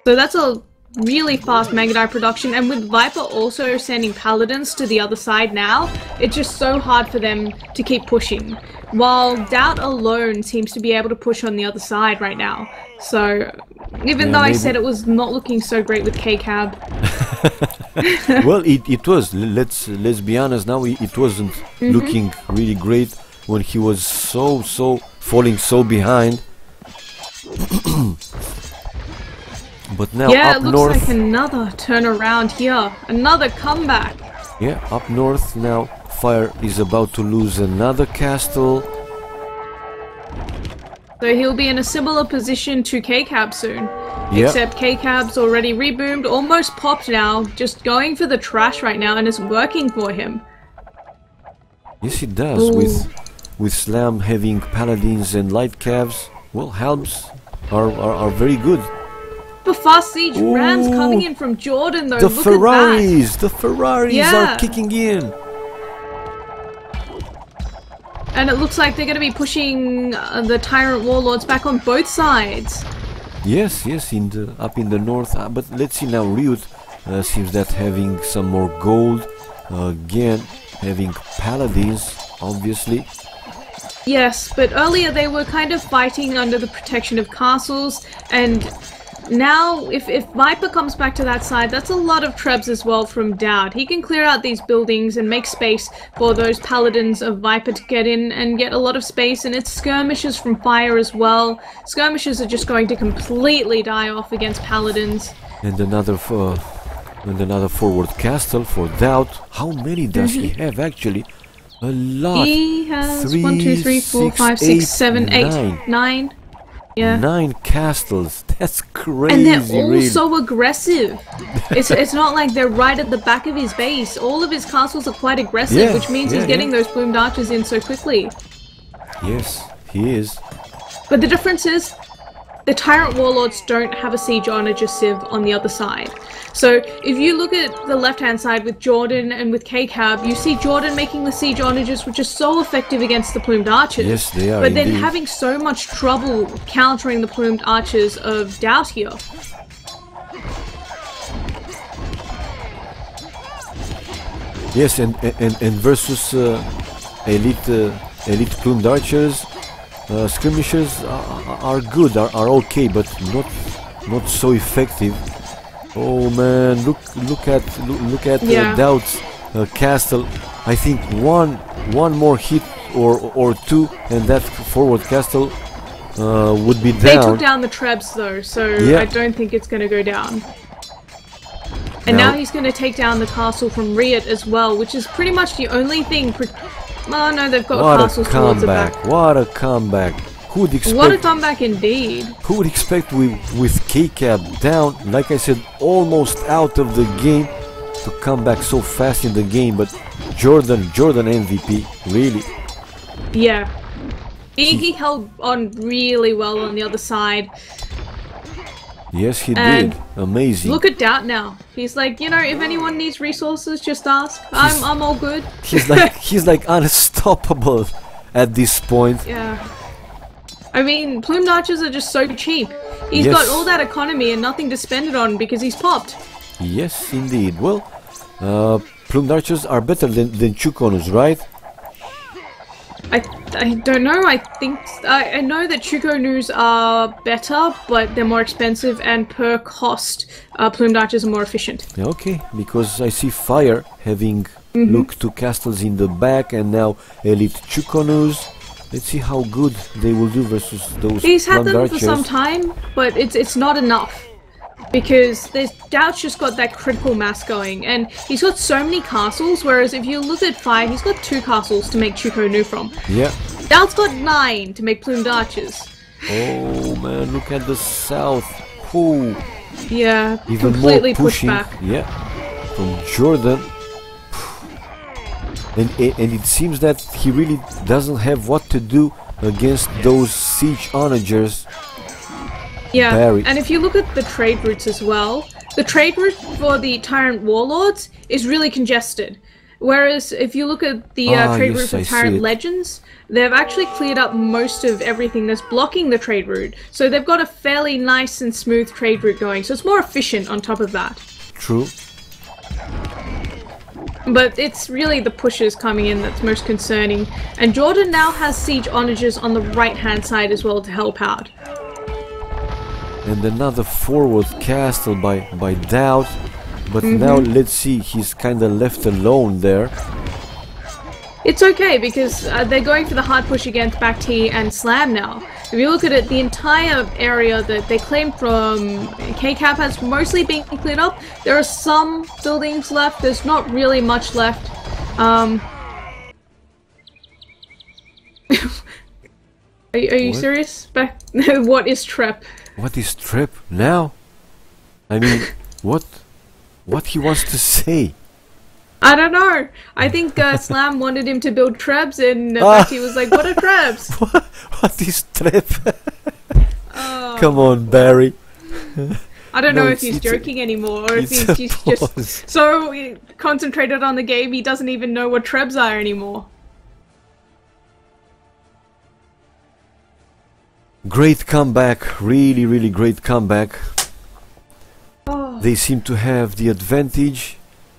So that's a really fast Mangudai production. And with Viper also sending paladins to the other side now, it's just so hard for them to keep pushing. While Doubt alone seems to be able to push on the other side right now. So, even though I said it was not looking so great with K-Cab.
Well, it was. Let's be honest now, it wasn't looking really great when he was so falling so behind. But now up
it looks
north,
like another turnaround here. Another comeback.
Yeah, up north now, Fire is about to lose another castle.
So he'll be in a similar position to K-Cab soon. Except K-Cab's already reboomed, almost popped now, just going for the trash right now, and it's working for him.
Yes, it does. With Slam having paladins and light calves, well, helms are very good.
The fast siege rams coming in from Jordan though.
The
Look
Ferraris,
at that.
the Ferraris are kicking in.
And it looks like they're going to be pushing the TyRanT Warlords back on both sides.
Yes, up in the north. But let's see now, Ryut seems that having some more gold. Again, having paladins, obviously.
Yes, but earlier they were kind of fighting under the protection of castles, and now if Viper comes back to that side, that's a lot of trebs as well from Dowd. He can clear out these buildings and make space for those paladins of Viper to get in and get a lot of space, and it's skirmishes from Fire as well. Skirmishes are just going to completely die off against paladins.
And another forward castle for Dowd. How many does he have actually? A lot.
He has
3,
1, 2, 3, 4, 5, 6, 7, 8, 9. Yeah.
9 castles. That's crazy.
And they're all so aggressive. It's not like they're right at the back of his base. All of his castles are quite aggressive, which means he's getting those plumed archers in so quickly.
Yes, he is.
But the difference is, the TyRanT Warlords don't have a siege onager civ on the other side. So if you look at the left-hand side with Jordan and with K-Cab, you see Jordan making the siege onagers, which is so effective against the plumed archers.
Yes, they are.
But then having so much trouble countering the plumed archers of Doubt here.
Yes, and versus elite plumed archers, skirmishers are good, are okay, but not so effective. Oh man, look at Doubt's castle. I think one more hit or two, and that forward castle would be down.
They took down the trebs though, so I don't think it's going to go down. And now he's going to take down the castle from Riot as well, which is pretty much the only thing. Oh no, they've got castles towards the back.
What a comeback! Who would expect?
What a comeback indeed!
Who would expect with K-Cab down, like I said, almost out of the game, to come back so fast in the game? But Jordan MVP, really.
Yeah, he held on really well on the other side.
Yes, he did. Amazing.
Look at Doubt now. He's like, you know, if anyone needs resources, just ask. I'm all good.
He's like unstoppable at this point.
Yeah. I mean, plumed archers are just so cheap. He's got all that economy and nothing to spend it on because he's popped. Yes,
indeed. Well, plumed archers are better than Chukonus, right?
I don't know. I think I know that Chukonus are better, but they're more expensive, and per cost, plumed archers are more efficient.
Okay, because I see Fire having looked to castles in the back, and now elite Chukonus. Let's see how good they will do versus those.
He's had them for some time, but it's not enough. Because Doubt's just got that critical mass going, and he's got so many castles, whereas if you look at Fire, he's got 2 castles to make Chukonu from.
Yeah.
Doubt's got 9 to make plumed archers.
Oh man, look at the south. Ooh.
Yeah,
even
completely
more pushing.
pushed back.
Yeah, from Jordan. And it seems that he really doesn't have what to do against those siege onagers.
Yeah,
Barry.
And if you look at the trade routes as well, the trade route for the TyRanT Warlords is really congested. Whereas if you look at the trade route for TyRanT Legends, they've actually cleared up most of everything that's blocking the trade route. So they've got a fairly nice and smooth trade route going, so it's more efficient on top of that.
True.
But it's really the pushes coming in that's most concerning. And Jordan now has siege onagers on the right-hand side as well to help out.
And another forward castle by Doubt. But now let's see, he's kinda left alone there.
It's okay because they're going for the hard push against Bacti and Slam now. If you look at it, the entire area that they claimed from KCAP has mostly been cleared up. There are some buildings left, there's not really much left. Are you serious? What is Trep?
What is Trep now? I mean, what he wants to say?
I don't know. I think Slam wanted him to build trebs, and Bacti was like, "What are trebs?"
What is Trep? Come on, Barry.
I don't know if he's joking anymore, or if he's just so concentrated on the game he doesn't even know what trebs are anymore.
Great comeback, really great comeback.
Oh.
They seem to have the advantage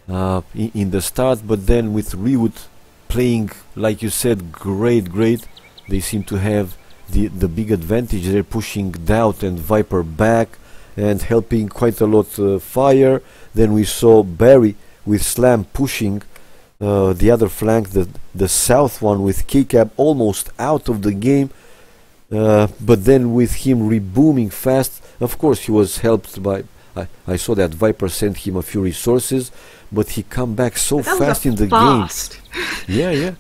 in the start, but then with Riot playing, like you said, great, they seem to have the big advantage. They're pushing Doubt and Viper back and helping quite a lot fire. Then we saw Barry with Slam pushing the other flank, the south one, with KCAP almost out of the game. But then with him rebooming fast, of course he was helped by, I saw that Viper sent him a few resources, but he come back so fast in the game. Yeah.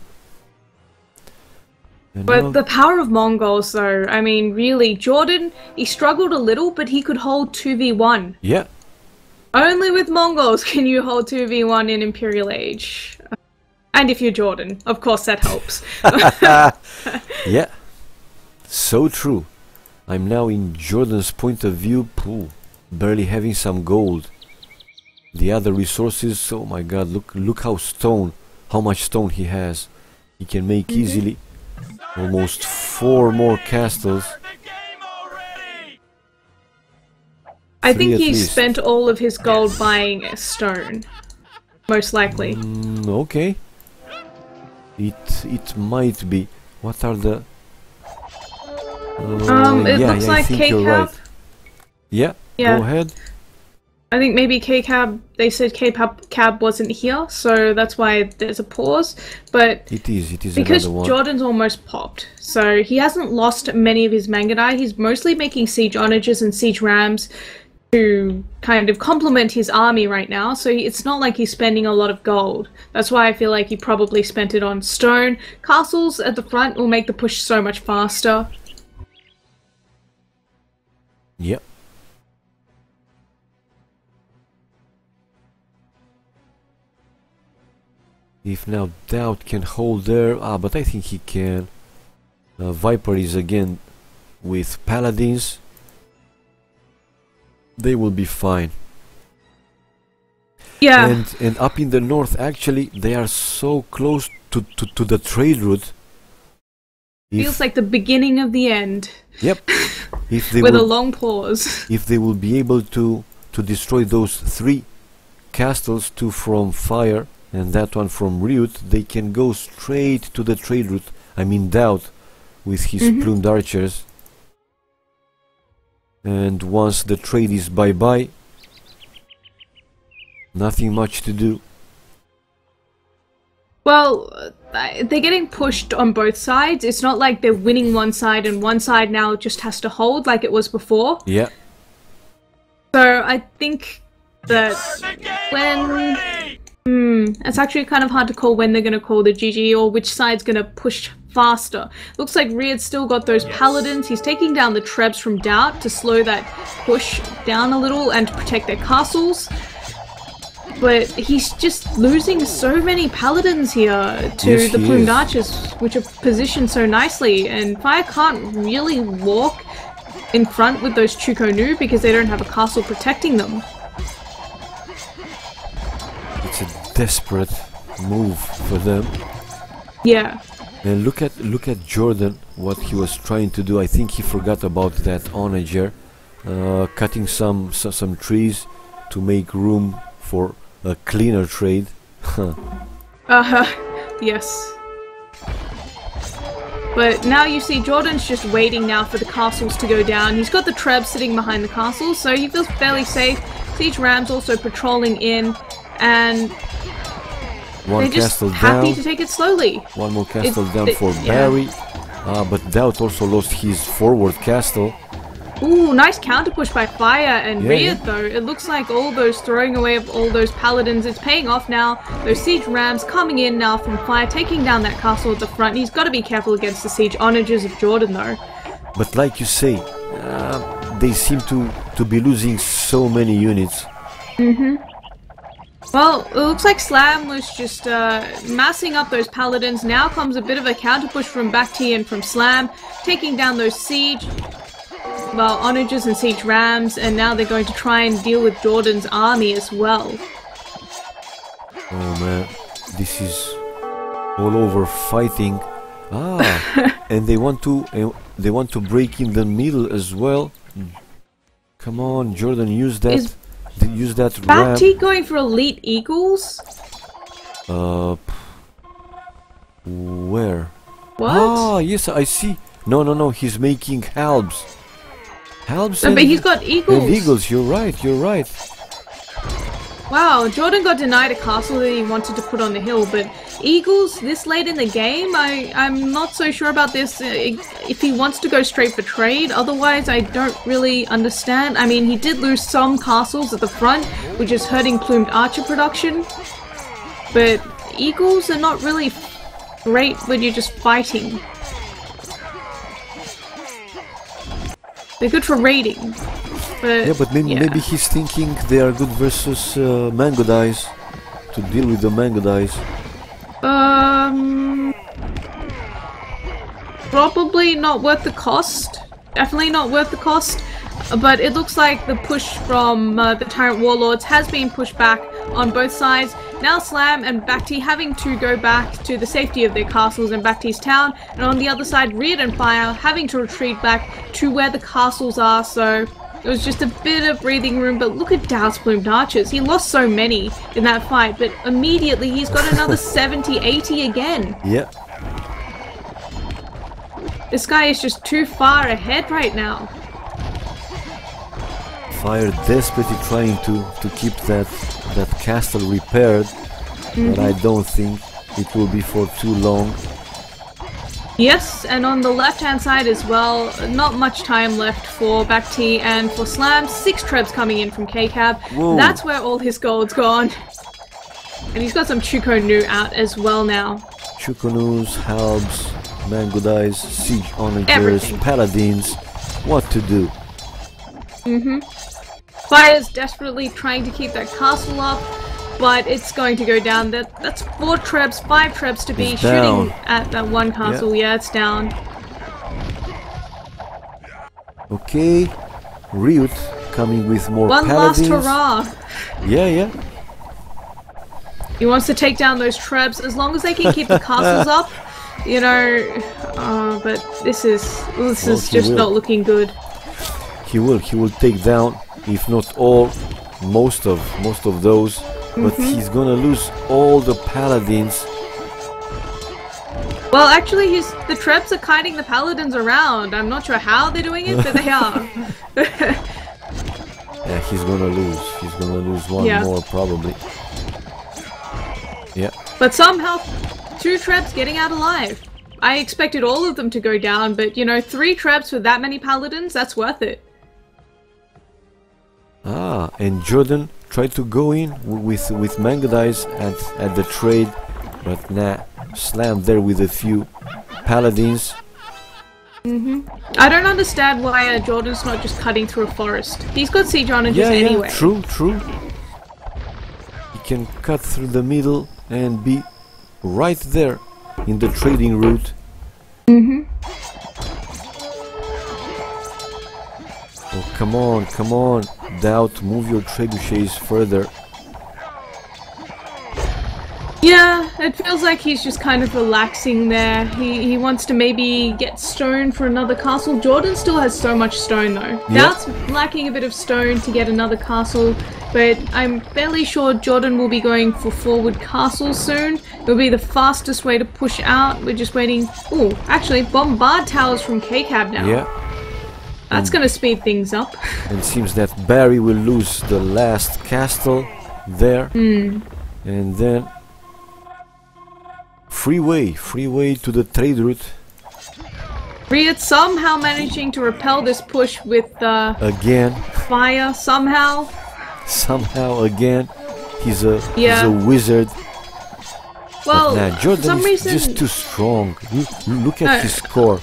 But the power of Mongols though, I mean really, Jordan, he struggled a little, but he could hold 2v1.
Yeah.
Only with Mongols can you hold 2v1 in Imperial Age. And if you're Jordan, of course that helps.
Yeah. So true. I'm now in Jordan's point of view, barely having some gold. The other resources, oh my god, look how much stone he has. He can make easily almost 4 more castles.
I think he spent all of his gold buying a stone. Most likely.
Okay. It might be. What are the...
it looks like KCAP.
Yeah, go ahead.
I think maybe KCAB, they said KCAB wasn't here, so that's why there's a pause. But
it is
because
another one.
Jordan's almost popped, so he hasn't lost many of his Mangadai. He's mostly making siege onagers and siege rams to kind of complement his army right now, so it's not like he's spending a lot of gold. That's why I feel like he probably spent it on stone. Castles at the front will make the push so much faster.
Yep. If now Doubt can hold there, but I think he can. Viper is again with Paladins. They will be fine.
Yeah.
And up in the north, actually, they are so close to the trade route.
Feels like the beginning of the end.
Yep. If they
with a long pause.
If they will be able to destroy those 3 castles, 2 from fire and that one from Riot, they can go straight to the trade route. I mean Doubt with his plumed archers. And once the trade is bye-bye, nothing much to do.
Well, they're getting pushed on both sides. It's not like they're winning one side and one side now just has to hold like it was before.
Yeah.
So I think that when... it's actually kind of hard to call when they're going to call the GG or which side's going to push faster. Looks like Riyad's still got those paladins. He's taking down the trebs from Doubt to slow that push down a little and to protect their castles. But he's just losing so many paladins here to
Yes,
the
he
plumed
is.
archers, which are positioned so nicely, and Fire can't really walk in front with those Chukonu because they don't have a castle protecting them.
It's a desperate move for them.
Yeah.
And look at Jordan, what he was trying to do. I think he forgot about that onager, cutting some trees to make room for a cleaner trade.
Yes. But now you see Jordan's just waiting now for the castles to go down. He's got the Trebs sitting behind the castles, so he feels fairly safe. Siege Rams also patrolling in, and they're just happy to take it slowly.
One more castle down for Barry, but Doubt also lost his forward castle.
Ooh, nice counter push by Fire and Riot though. It looks like all those throwing away of all those paladins, it's paying off now. Those siege rams coming in now from Fire, taking down that castle at the front. He's got to be careful against the siege onagers of Jordan though.
But like you say, they seem to be losing so many units.
Well, it looks like Slam was just massing up those paladins. Now comes a bit of a counter push from Bhakti and from Slam, taking down those siege, well, onagers and siege rams, and now they're going to try and deal with Jordan's army as well.
Oh man, this is all over fighting. And they want to break in the middle as well. Come on, Jordan, use that. Use that ram.
Bhakti going for elite eagles?
Where?
What?
Ah, yes, I see. No, he's making halbs. Halbs
No, but he's got eagles.
And eagles, you're right.
Wow, Jordan got denied a castle that he wanted to put on the hill, but eagles this late in the game, I'm not so sure about this, if he wants to go straight for trade. Otherwise, I don't really understand. I mean, he did lose some castles at the front, which is hurting plumed archer production, but eagles are not really great when you're just fighting. They're good for raiding. But,
yeah, but maybe he's thinking they are good versus mango dice, to deal with the mango dice.
Probably not worth the cost. Definitely not worth the cost. But it looks like the push from the TyRanT Warlords has been pushed back on both sides. Now Slam and Bhakti having to go back to the safety of their castles in Bhakti's town, and on the other side, Riot and Fire having to retreat back to where the castles are, so it was just a bit of breathing room. But look at Dow's plumed archers. He lost so many in that fight, but immediately he's got another 70, 80 again.
Yeah.
This guy is just too far ahead right now.
Fire desperately trying to keep that castle repaired, but I don't think it will be for too long.
Yes, and on the left-hand side as well, not much time left for Bhakti and for Slam. 6 trebs coming in from K-Cab. That's where all his gold's gone. And he's got some Chukonu out as well now.
Chukonus, halbs, mango dice, siege onagers,
Everything.
paladins. What to do?
Fire's desperately trying to keep that castle up, but it's going to go down. That's 4 trebs, 5 trebs to be
It's
shooting
down.
at that one castle. Yeah, it's down.
Okay, Ryut coming with more
One
paladins.
last hurrah.
Yeah.
He wants to take down those trebs as long as they can keep the castles up, you know. But this is just not looking good.
He will take down, if not all, most of those, but he's gonna lose all the paladins.
Well, actually, the trebs are kiting the paladins around. I'm not sure how they're doing it, but they are.
Yeah, he's gonna lose. He's gonna lose one more probably. Yeah.
But somehow, 2 trebs getting out alive. I expected all of them to go down, but you know, 3 trebs with that many paladins, that's worth it.
And Jordan tried to go in with mango dice at the trade, but nah, slammed there with a few paladins.
I don't understand why Jordan's not just cutting through a forest. He's got siege onagers anyway.
True. He can cut through the middle and be right there in the trading route. Oh, come on, come on. Doubt, move your trebuchets further.
Yeah, it feels like he's just kind of relaxing there. He wants to maybe get stone for another castle. Jordan still has so much stone though. Doubt's lacking a bit of stone to get another castle, but I'm fairly sure Jordan will be going for forward castle soon. It'll be the fastest way to push out. We're just waiting. Oh, actually, bombard towers from KCAB now.
Yeah.
That's gonna speed things up.
And it seems that Barry will lose the last castle there. And then freeway to the trade route.
Riot somehow managing to repel this push with
again
fire somehow.
Somehow again. He's a wizard.
Well,
but nah, Jordan
for some
is
reason,
just too strong. Look at his score.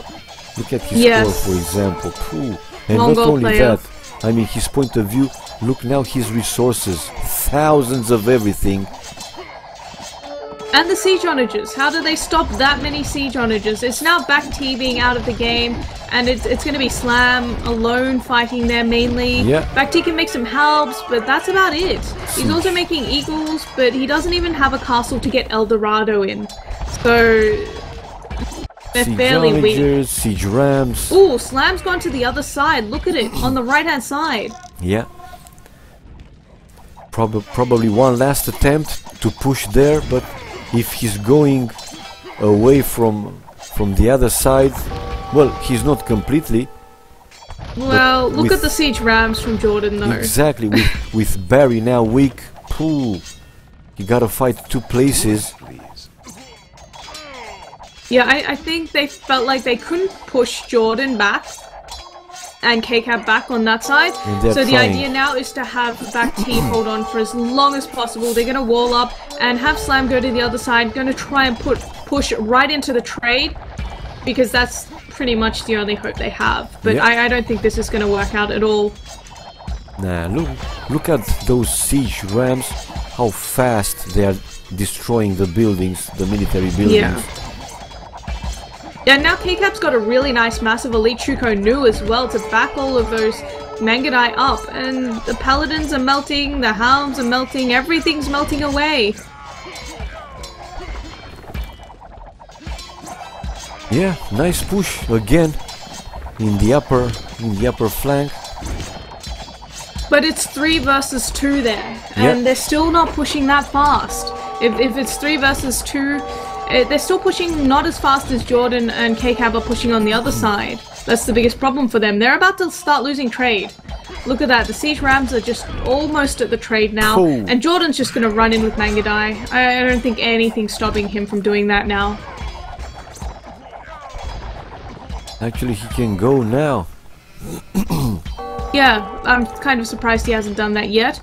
Look at his score, for example. Pooh. And
Mongol
not only
player.
that, I mean his point of view. Look now his resources, thousands of everything.
And the siege onagers. How do they stop that many siege onagers? It's now back T being out of the game, and it's going to be Slam alone fighting there mainly.
Yeah.
Back T can make some helps, but that's about it. He's also making eagles, but he doesn't even have a castle to get El Dorado in. So they're
Siege
fairly weak.
onagers, siege rams.
Ooh, Slam's gone to the other side. Look at it, on the right-hand side.
Yeah. Probably one last attempt to push there, but if he's going away from the other side, well, he's not completely.
Well, look at the siege rams from Jordan though.
Exactly, with Barry now weak, pooh, you gotta fight two places.
Yeah, I think they felt like they couldn't push Jordan back and KCAB back on that side. So the idea now is to have back T hold on for as long as possible. They're going to wall up and have Slam go to the other side. Going to try and push right into the trade, because that's pretty much the only hope they have. But I don't think this is going to work out at all.
Nah, look at those siege rams, how fast they are destroying the buildings, the military buildings.
Yeah, now KCAP's got a really nice massive elite Chuko Nu as well to back all of those Mangadai up, and the paladins are melting, the hounds are melting, everything's melting away.
Yeah, nice push again in the upper flank.
But it's 3 versus 2 there, and they're still not pushing that fast. If it's 3 versus 2, they're still pushing not as fast as Jordan and KCAB are pushing on the other side. That's the biggest problem for them. They're about to start losing trade. Look at that, the siege rams are just almost at the trade now, and Jordan's just going to run in with Mangadai. I don't think anything's stopping him from doing that now.
Actually, he can go now.
Yeah, I'm kind of surprised he hasn't done that yet.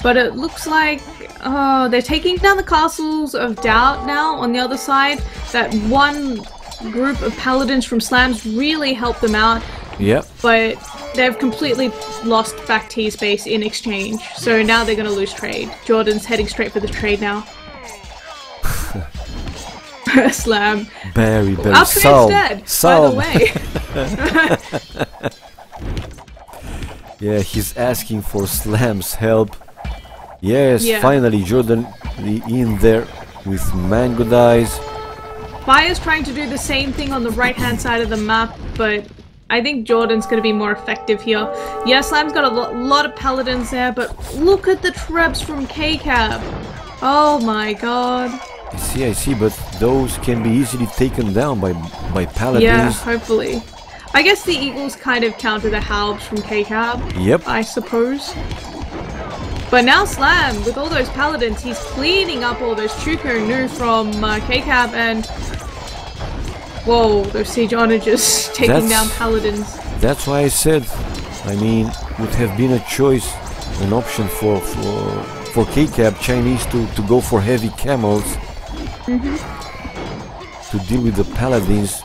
But it looks like they're taking down the castles of Doubt now on the other side. That one group of paladins from Slams really helped them out.
Yep.
But they've completely lost back T's base in exchange. So now they're going to lose trade. Jordan's heading straight for the trade now. Slam.
Very
Upgrade's dead, by the way.
Yeah, he's asking for Slam's help. Yes, finally Jordan in there with Mangodais.
Fire's trying to do the same thing on the right-hand side of the map, but I think Jordan's going to be more effective here. Yeah, Slam's got a lot of paladins there, but look at the trebs from KCAB. Oh my god.
I see, but those can be easily taken down by paladins.
Yeah, hopefully. I guess the Eagles kind of counter the halbs from KCAB.
Yep.
I suppose. But now Slam, with all those paladins, he's cleaning up all those Chuko Nu from KCAB, and whoa, those siege onagers taking down paladins.
That's why I said, I mean, would have been a choice, an option for KCAB Chinese to go for heavy camels to deal with the paladins.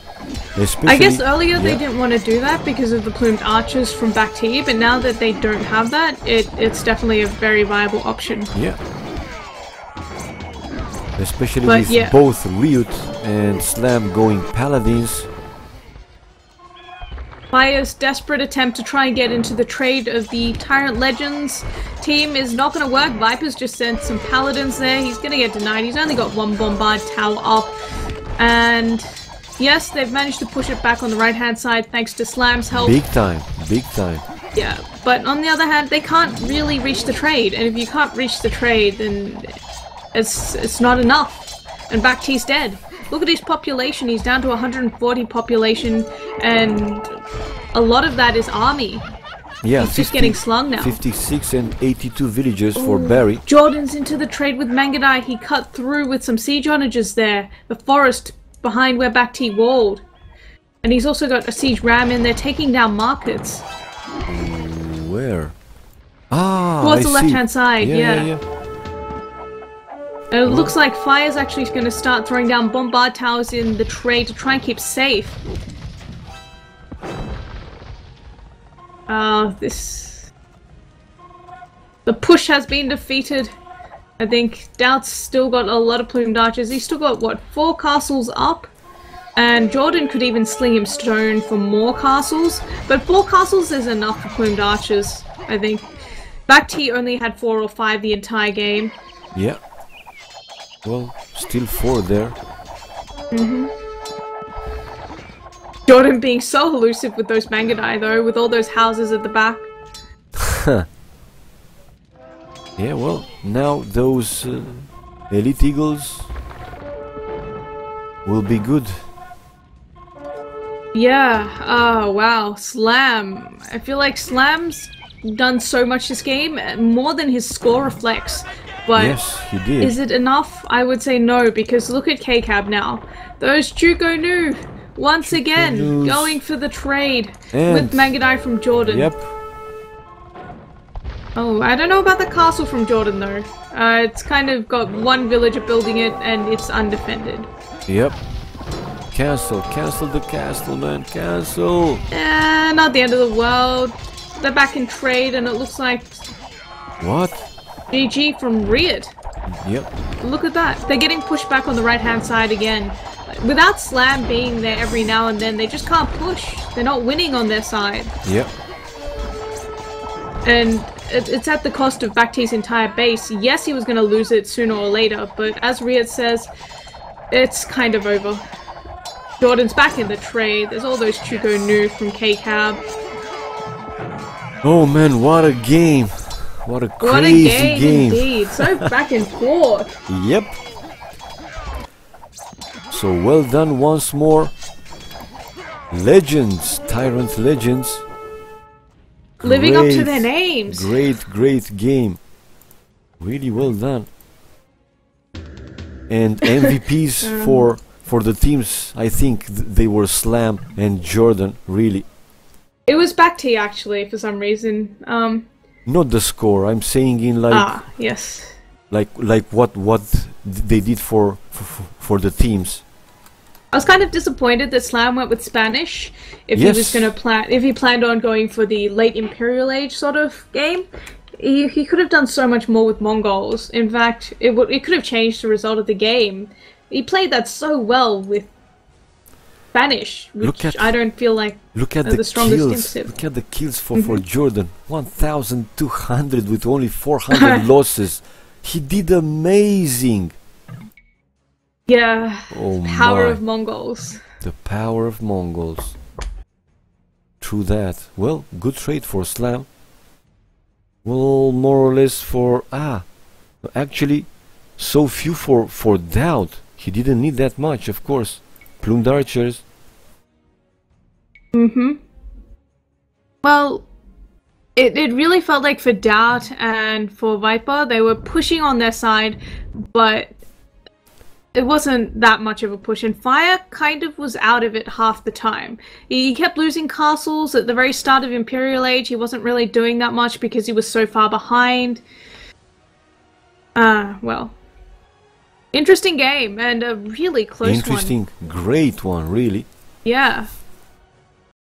I guess earlier they didn't want to do that because of the plumed archers from back T, but now that they don't have that, it's definitely a very viable option.
Yeah. Especially with both Ryut and Slam going Paladins.
Fire's desperate attempt to try and get into the trade of the TyRanT Legends team is not going to work. Viper's just sent some Paladins there. He's going to get denied. He's only got one Bombard Tower up. And yes, they've managed to push it back on the right-hand side thanks to Slam's help.
Big time, big time.
Yeah, but on the other hand, they can't really reach the trade. And if you can't reach the trade, then it's not enough. And BackT's dead. Look at his population. He's down to 140 population, and a lot of that is army.
Yeah,
he's just getting slung now.
56 and 82 villagers for Barry.
Jordan's into the trade with Mangadai. He cut through with some siege onagers there. The forest behind where BackT walled. And he's also got a siege ram in there taking down markets.
Where? Ah,
towards the left-hand side, yeah. And it
Well,
looks like Fire's actually going to start throwing down bombard towers in the trade to try and keep safe. The push has been defeated. I think Doubt's still got a lot of plumed archers. He's still got, what, 4 castles up? And Jordan could even sling him stone for more castles. But 4 castles is enough for plumed archers, I think. BackT only had 4 or 5 the entire game.
Yeah. Well, still 4 there.
Jordan being so elusive with those Mangadai though, with all those houses at the back.
Yeah, well, now those Elite Eagles will be good.
Yeah, oh wow, Slam. I feel like Slam's done so much this game, more than his score reflects. But
yes, he did.
Is it enough? I would say no, because look at KCAB now. Those Juko Nu, once again, going for the trade with Mangadai from Jordan.
Yep.
Oh, I don't know about the castle from Jordan though. It's kind of got 1 villager building it and it's undefended.
Yep. Cancel the castle, man, cancel.
Not the end of the world. They're back in trade and it looks like...
What?
GG from Ryut.
Yep.
Look at that. They're getting pushed back on the right-hand side again. Without Slam being there every now and then, they just can't push. They're not winning on their side.
Yep.
And it's at the cost of BackT's entire base. Yes, he was going to lose it sooner or later, but as Ryut says, it's kind of over. Jordan's back in the trade. There's all those Chuko Nu from KCAB.
Oh man, what a game. What a crazy game.
Indeed. So back and forth.
Yep. So well done once more. Legends, TyRanT Legends.
Living up to their names.
Great game. Really well done. And MVPs for the teams, I think they were Slam and Jordan, really.
It was BackT actually, for some reason.
Not the score. I'm saying in like
yes.
Like what they did for the teams.
I was kind of disappointed that Slam went with Spanish. If he was going to if he planned on going for the late Imperial Age sort of game, he could have done so much more with Mongols. In fact, it could have changed the result of the game. He played that so well with Spanish, which I don't feel like the strongest incentive.
Look at the kills for Jordan. 1,200 with only 400 losses. He did amazing.
Yeah,
oh
power of Mongols.
The power of Mongols. True that. Well, good trade for Slam. Well, more or less for actually, so few for Doubt. He didn't need that much, of course. Plumed archers.
Well, it really felt like for Doubt and for Viper, they were pushing on their side, but it wasn't that much of a push, and Fire kind of was out of it half the time. He kept losing castles at the very start of Imperial Age. He wasn't really doing that much because he was so far behind. Well, interesting game, and a really close one.
Interesting, great one, really.
Yeah.